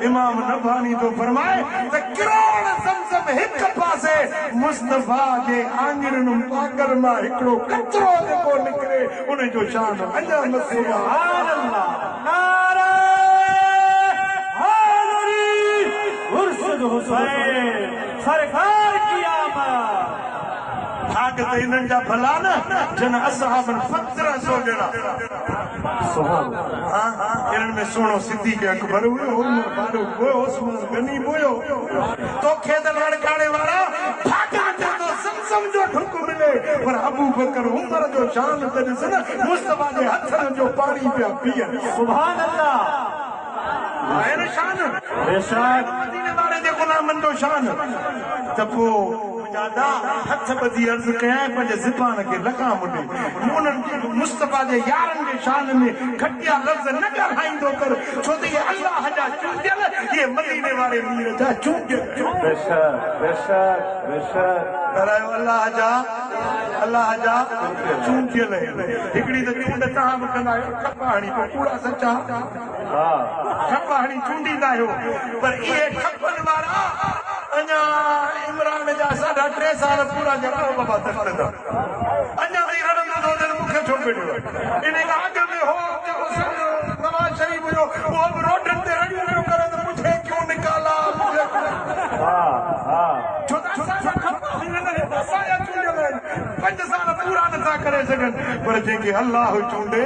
इमाम नबानी थो फरमाए त करोड़ ज़मज़म हिक पासे मुस्तफ़ा जे आङिरनि पाकर मां हिकिड़ो कचिरो जेको निकिरे उन जो शान अञा मथे सुभान अल्लाह नारे हैदरी मुर्शिद हुसैन सरकार की आमद भाग त इन्हनि जा भला न जन असहाबनि 1500 ॼणा इन्हनि में सुहिणो सिद्दीक़ अकबर हुयो उमर फारूक हुयो उस्मान गनी हुयो तोखे त लड़काणे वारा भागा तो ज़मज़म जो ढुक मिले पर अबू बकर उमर जो शान त ॾिस न मुस्तफ़ा जे हथनि जो पाणी पिया पीअनि सुभान अल्लाह आहे न शान बेशक मदीने वारे जे गुलामनि जो शान त पोइ दादा हथ ॿधी अर्ज़ कयां पंहिंजे ज़बान खे लगाम ॾे उन्हनि मुस्तफ़ा जे यारनि जे शान में घटिया लफ़्ज़ न ॻाल्हाईंदो कर छो त इहे अल्लाह जा चूंडियल इहे मदीने वारे मीर जा चूंडियल बेशक बेशक बेशक करायो अल्लाह जा चूंडियल हिकिड़ी त चूंड तव्हां बि कंदा आहियो खपाहणी पूरा सचा खपाहणी चूंडींदा आहियो पर इहे खपनि वारा अञा इमरान जा 3.5 साल पूरा जरा बाबा तकड़ा अञा ताईं रड़ंदो थो त मूंखे छो पियो इन खां अॻु में हो नवाज़ शरीफ़ हुयो उहो बि रोडनि ते रड़ियूं पियो करे त मुझे क्यों निकाला छो त असांजा चूंडियल आहिनि 5 साल पूरा नथा करे सघनि पर जेके अल्लाह चूंडे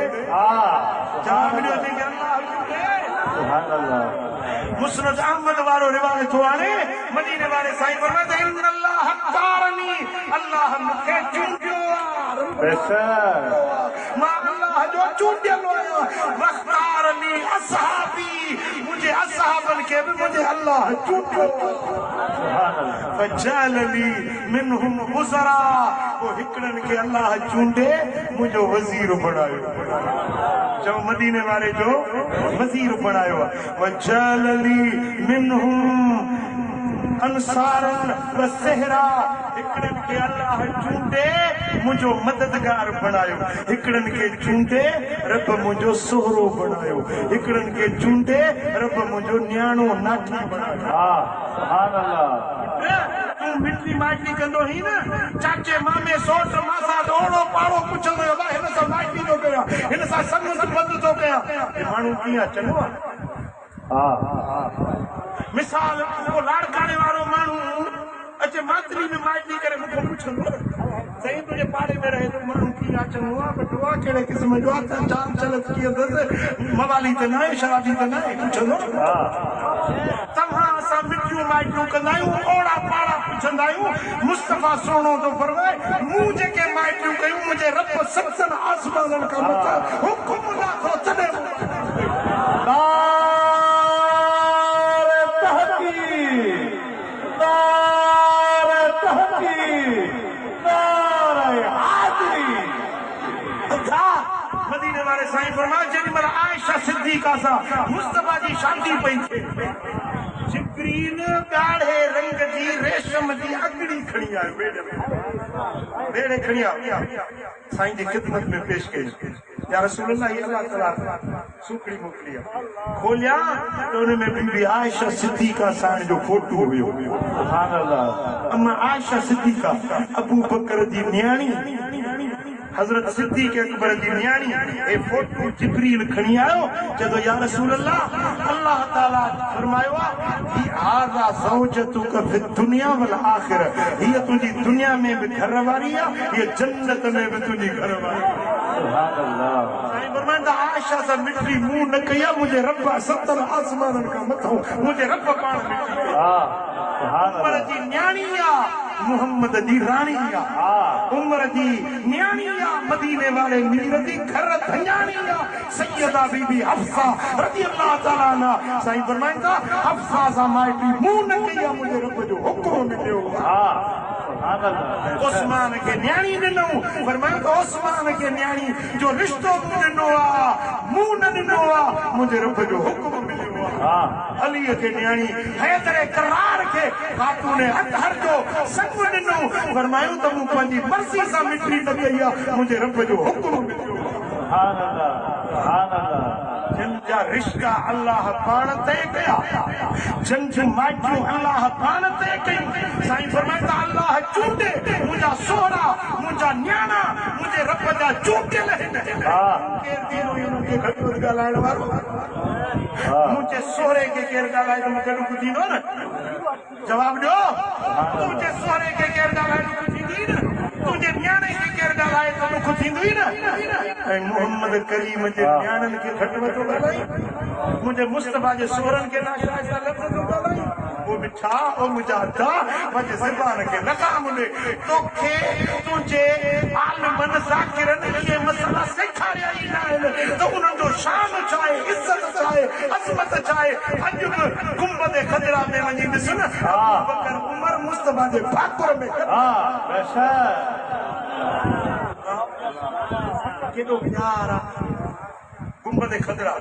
मुस्नद अहमद वारो रिवायत हो आने मदीने वाले साईं फरमाते इन अल्लाह हक्कारनी अल्लाह मूंखे चूंडियो बेशक मां अल्लाह जो चूंडियल आहियां वख्तारनी असहाबी मुझे असहाबन के भी मुझे अल्लाह चूंडियो सुभान अल्लाह फजलली मिनहुम गुज़रा वो हिकड़न के अल्लाह चूंडे मुझो वजीर बनायो जब मदीने वाले जो वजीर बनायो वजलली मिनहुम अंसारन व सहरा हिकड़न के अल्लाह चूंडे मुझो मददगार बनायो हिकड़न के चूंडे रब मुझो सोहरो बनायो हिकड़न के चूंडे रब मुझो न्याणो नाठी बनायो सुभान अल्लाह तूं मिटनी माइटनी कंदो ही न चाचे मामे सोट मासा ओड़ो पाड़ो पुछंदो भाई हिन सां माइटनी थो कयां हिन सां संग संबंध थो कयां हे माण्हू कीअं चङो आहे मिसाल को लाड़काणे वारो माण्हू अचे मातरी में माइटनी करे मूंखे पुछंदो सही तुझे पाड़े में रहे तो माण्हू कीअं आहे चङो आहे बटुआ कहिड़े क़िस्म जो आहे जान चलत कीअं अथसि मवाली त न आहे शराबी त न आहे पुछंदो तव्हां असां मिटियूं माइटियूं कंदा आहियूं ओड़ा पाड़ा पुछंदा आहियूं मुस्तफ़ा सुहिणो थो फरमाए मूं जेके माइटियूं कयूं मुंहिंजे रब सतनि आसमाननि खां मथां हुकुम नथो छॾे मदीने वाले साईं फरमाए जेॾीमहिल आयशा सिद्दीक़ा सां मुस्तफ़ा जी शादी पई थिए जिब्रील ॻाढ़े रंग जी रेशम जी अगड़ी खणी आयो बेड़े खणी आयो साईं जी ख़िदमत में पेश कई या रसूल अल्लाह ये अल्लाह ताला सुखड़ी मोकिली खोलिया तो उन में बीबी आयशा सिद्दीक़ा साईं जो फोटो हुयो सुभान अल्लाह अम्मा आयशा सिद्दीक़ा अबू बकर जी न्याणी हजरत सिद्दीक़ अकबर जी न्याणी ए फोटो जिब्रील खणी आयो जदो या रसूल अल्लाह अल्लाह ताला फरमायो ही आजा ज़ौजतुक फि दुनिया वल आखिर ये तुझी दुनिया में भी घर वाली है ये जन्नत में भी तुझी घर वाली सुभान अल्लाह साईं फरमांदा आयशा सा मिठी मुंह न कया मुझे रब सतन आसमानन का मथो मुझे रब पाण मिठी हां सुभान अल्लाह उमर जी न्याणी मोहम्मद जी रानी उमर जी न्याणी मदीने वाले मीर जी घर धन्याणी सैयदा बीबी हफ्सा रज़ी अल्लाह ताला अन्हा साईं फरमाईंदा हफ्सा सा माइटी मुंह न कया मुझे रब जो हुक्म मिलियो सुभान अल्लाह उस्मान के न्याणी ॾिनो फरमाईंदा उस्मान के न्याणी जो रिश्तो ॾिनो मुंह न ॾिनो मुझे रब जो हुक्म मिलियो अली के न्याणी हैदर करार के खातून अतहर जो संग ॾिनो फरमायो त मूं पंहिंजी मर्ज़ी सां मिठी न कई मुझे रब जो हुक्म मिलियो सुभान अल्लाह सुभान अल्लाह जिन जा रिश्ता अल्लाह पाण तय कया जिन जूं माइटियूं अल्लाह पाण तय कयूं साईं फरमाईंदा अल्लाह चूंडे मुंहिंजा सोहरा मुंहिंजा न्याणा मुंहिंजे रब जा चूंडियल आहिनि केरु थींदो इन्हनि खे घटि वधि ॻाल्हाइण वारो मुंहिंजे सोहरे खे केरु ॻाल्हाए त मूंखे ॾुख थींदो न जवाब ॾियो तुंहिंजे सोहरे खे केरु ॻाल्हाए ॾुख थींदी न तुंहिंजे न्याणे खे केरु ॻाल्हाए त ॾुख थींदो ई न ऐं मोहम्मद करीम जे न्याणनि खे घटि वधि ॻाल्हाई मुंहिंजे मुस्तफ़ा जे सोहरनि खे नाशाइस्ता लफ़्ज़ थो ॻाल्हाई वो मिठा ओ मुंहिंजा अदा पंहिंजे ज़बान खे लॻाम ॾे तोखे तुंहिंजे आलिमनि ज़ाकिरनि इहे मसइला सेखारिया ई न आहिनि त उन्हनि जो शान छा आहे इज़त छा आहे अज़मत छा आहे अॼु बि गुंबद ख़दरा में वञी ॾिस न अबू बकर उमर मुस्तफ़ा जे भाकुर में केॾो प्यार आहे गुंबद ख़दरा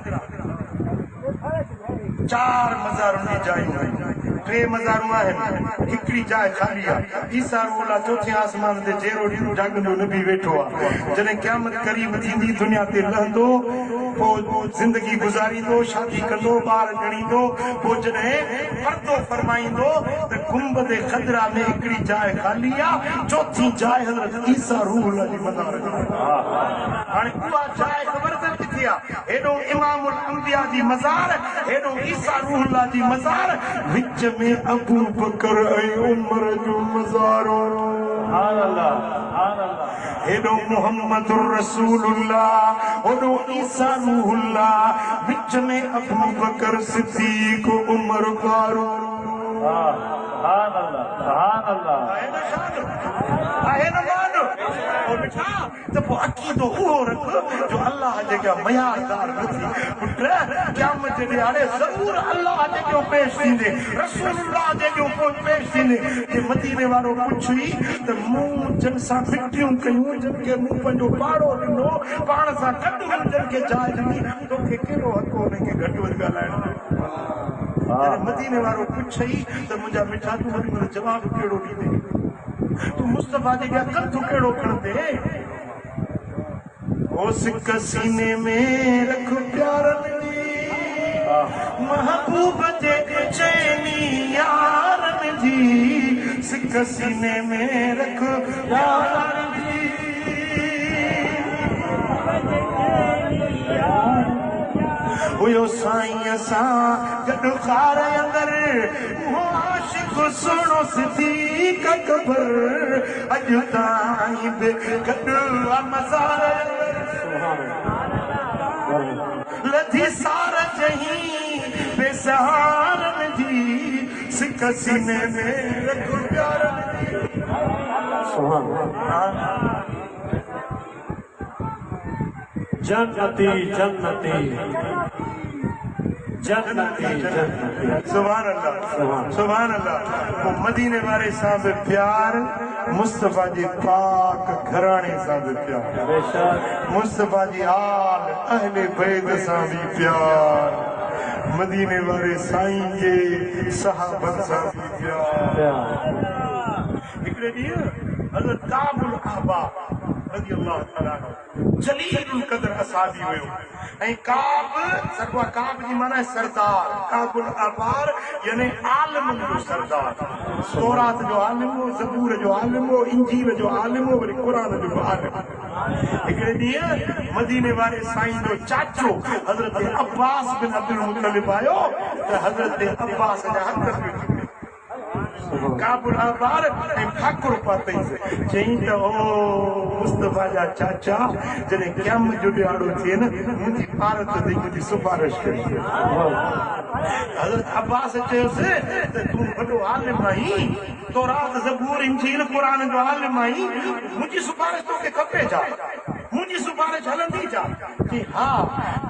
4 मज़ारुनि जी जायूं आहिनि 3 मज़ारूं आहिनि हिकिड़ी जाइ ख़ाली आहे ईसा रूह चौथे आसमान ते जहिड़ो ॾींहुं जाॻंदो नबी वेठो आहे जॾहिं क़यामत क़रीब थींदी दुनिया ते लहंदो पोइ ज़िंदगी गुज़ारींदो शादी कंदो ॿार ॼणींदो पोइ जॾहिं पर्दो फरमाईंदो त गुंबद ख़दरा में हिकिड़ी जाइ ख़ाली आहे चौथी जाइ हज़रत ईसा रूह जी मज़ार हाणे उहा जाइ ख़बर अथव किथे आहे हेॾो इमामुल अंबिया जी मज़ार हेॾो ईसा रूह जी मज़ार विच में अबू बकर ऐं उमर जो मज़ार सुभान अल्लाह सुभान अल्लाह हेॾो मुहम्मद रसूलुल्लाह होॾो ईसा रूहुल्लाह विच में अबू बकर सिद्दीक़ उमर फारूक सुभान अल्लाह सुभान अल्लाह आहे न मान ओ मिठा त पोइ अक़ीदो उहो रख जो अल्लाह जेका मयारदार नथी पुट क़यामत जे ॾियारे ज़रूर अल्लाह जेको पेश थींदे रसूलुल्लाह जेको पेश थींदे जे मदीने वारो पुछी त मूं जन सां मिटियूं कयूं जन खे मूं पंहिंजो पाड़ो ॾिनो पाण सां गॾु जन खे जाइ ॾिनी तोखे कहिड़ो हक़ हुनखे घटि वधि ॻाल्हाइण मदीने वारो पुछई त मुंहिंजा मिठा तूं वरी मुंहिंजो जवाबु कहिड़ो ॾींदे तूं मुस्तफ़ा जे अॻियां तूं कहिड़ो खणंदे ओ सिक सीने में रख प्यारनि महबूब जे चैनी यारनि जी सिक सीने में रख यार जी हुयो साईं सां गॾु ख़ार अंदर आशिक़ सुणो सिद्दीक़ अकबर अॼु ताईं बि गॾु मज़ार लधी सार जही बेसहारन जी सिक सीने में रखो प्यार जन्नती जन्नती जन्नती जन्नती सुभान अल्लाह सुभान अल्लाह वो मदीने वाले साहब प्यार मुस्तफा जी पाक घराने साहब प्यार मुस्तफा जी आल अहले बैत साहब प्यार मदीने वाले साईं जे सहाबत साहब प्यार हिकिड़े ॾींहुं हज़रत काबुल अहबाब रज़ी अल्लाह ताला जलीलुल क़द्र असहाबी हुयो ऐं काब सरवा काब जी माना है सरदार काबुल अहबार यानी आलिमन जो सरदार तौरात जो आलिम हो ज़बूर जो आलिम हो इंजील जो आलिम हो वरी क़ुरान जो आलिम हिकिड़े ॾींहुं मदीने वारे साईं जो चाचो हज़रत अब्बास बिन अब्दुल मुत्तलिब आयो त हज़रत अब्बास जा हथ काबुल अहबार ऐं ठाकुर पातई चई त ओ मुस्तफा जा चाचा जॾहिं क़यामत जो ॾियारो थिए न मुंहिंजी भारत ते मुंहिंजी सिफारिश करी हज़रत अब्बास चयोसि त तूं वॾो आलिम आहीं तौरात ज़बूर इंजील क़ुरान जो आलिम आहीं मुंहिंजी सिफारिश तोखे खपे छा मुंहिंजी सिफारिश हलंदी छा कि हा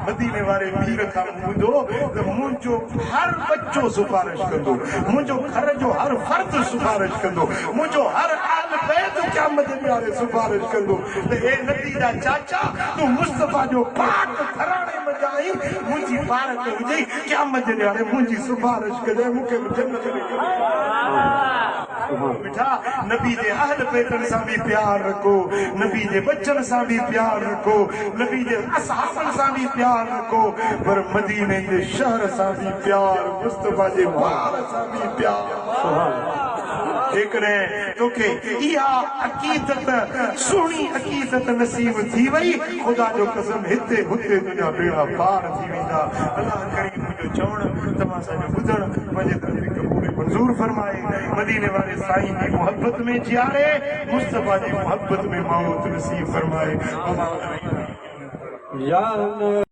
मदीने वारे पीर खां ॿुधो त मुंहिंजो हर बच्चो सिफारिश कंदो मुंहिंजो घर जो हर फर्द सिफारिश कंदो मुंहिंजो हर आल बैत क़यामत ॾियारे सिफारिश कंदो त हे नतीजा चाचा तूं मुस्तफा जो पाक घराणे में जाई मुंहिंजी भारत हुजे क़यामत ॾियारे मुंहिंजी सिफारिश कजे मूंखे जन्नत में बेटा नबी जे अहल बैतन सां भी प्यार रखो नबी जे बच्चन सां भी प्यार रखो नबी जे असहाबन सां भी प्यार रखो पर मदीने जे शहर सां भी प्यार मुस्तफा जे बार सां भी प्यार जेकॾहिं तोखे इहा अक़ीदत सुहिणी अक़ीदत नसीब थी वई ख़ुदा जो कसम हिते हुते तुंहिंजा बेड़ा पार थी वेंदा अलाह करीम मुंहिंजो चवणु तव्हां असांजो ॿुधणु पंहिंजे तरफ़ क़बूल मंज़ूर फरमाए मदीने वारे साईं जी मोहब्बत में जियारे मुस्तफा जी मोहब्बत में मौत नसीब फरमाए या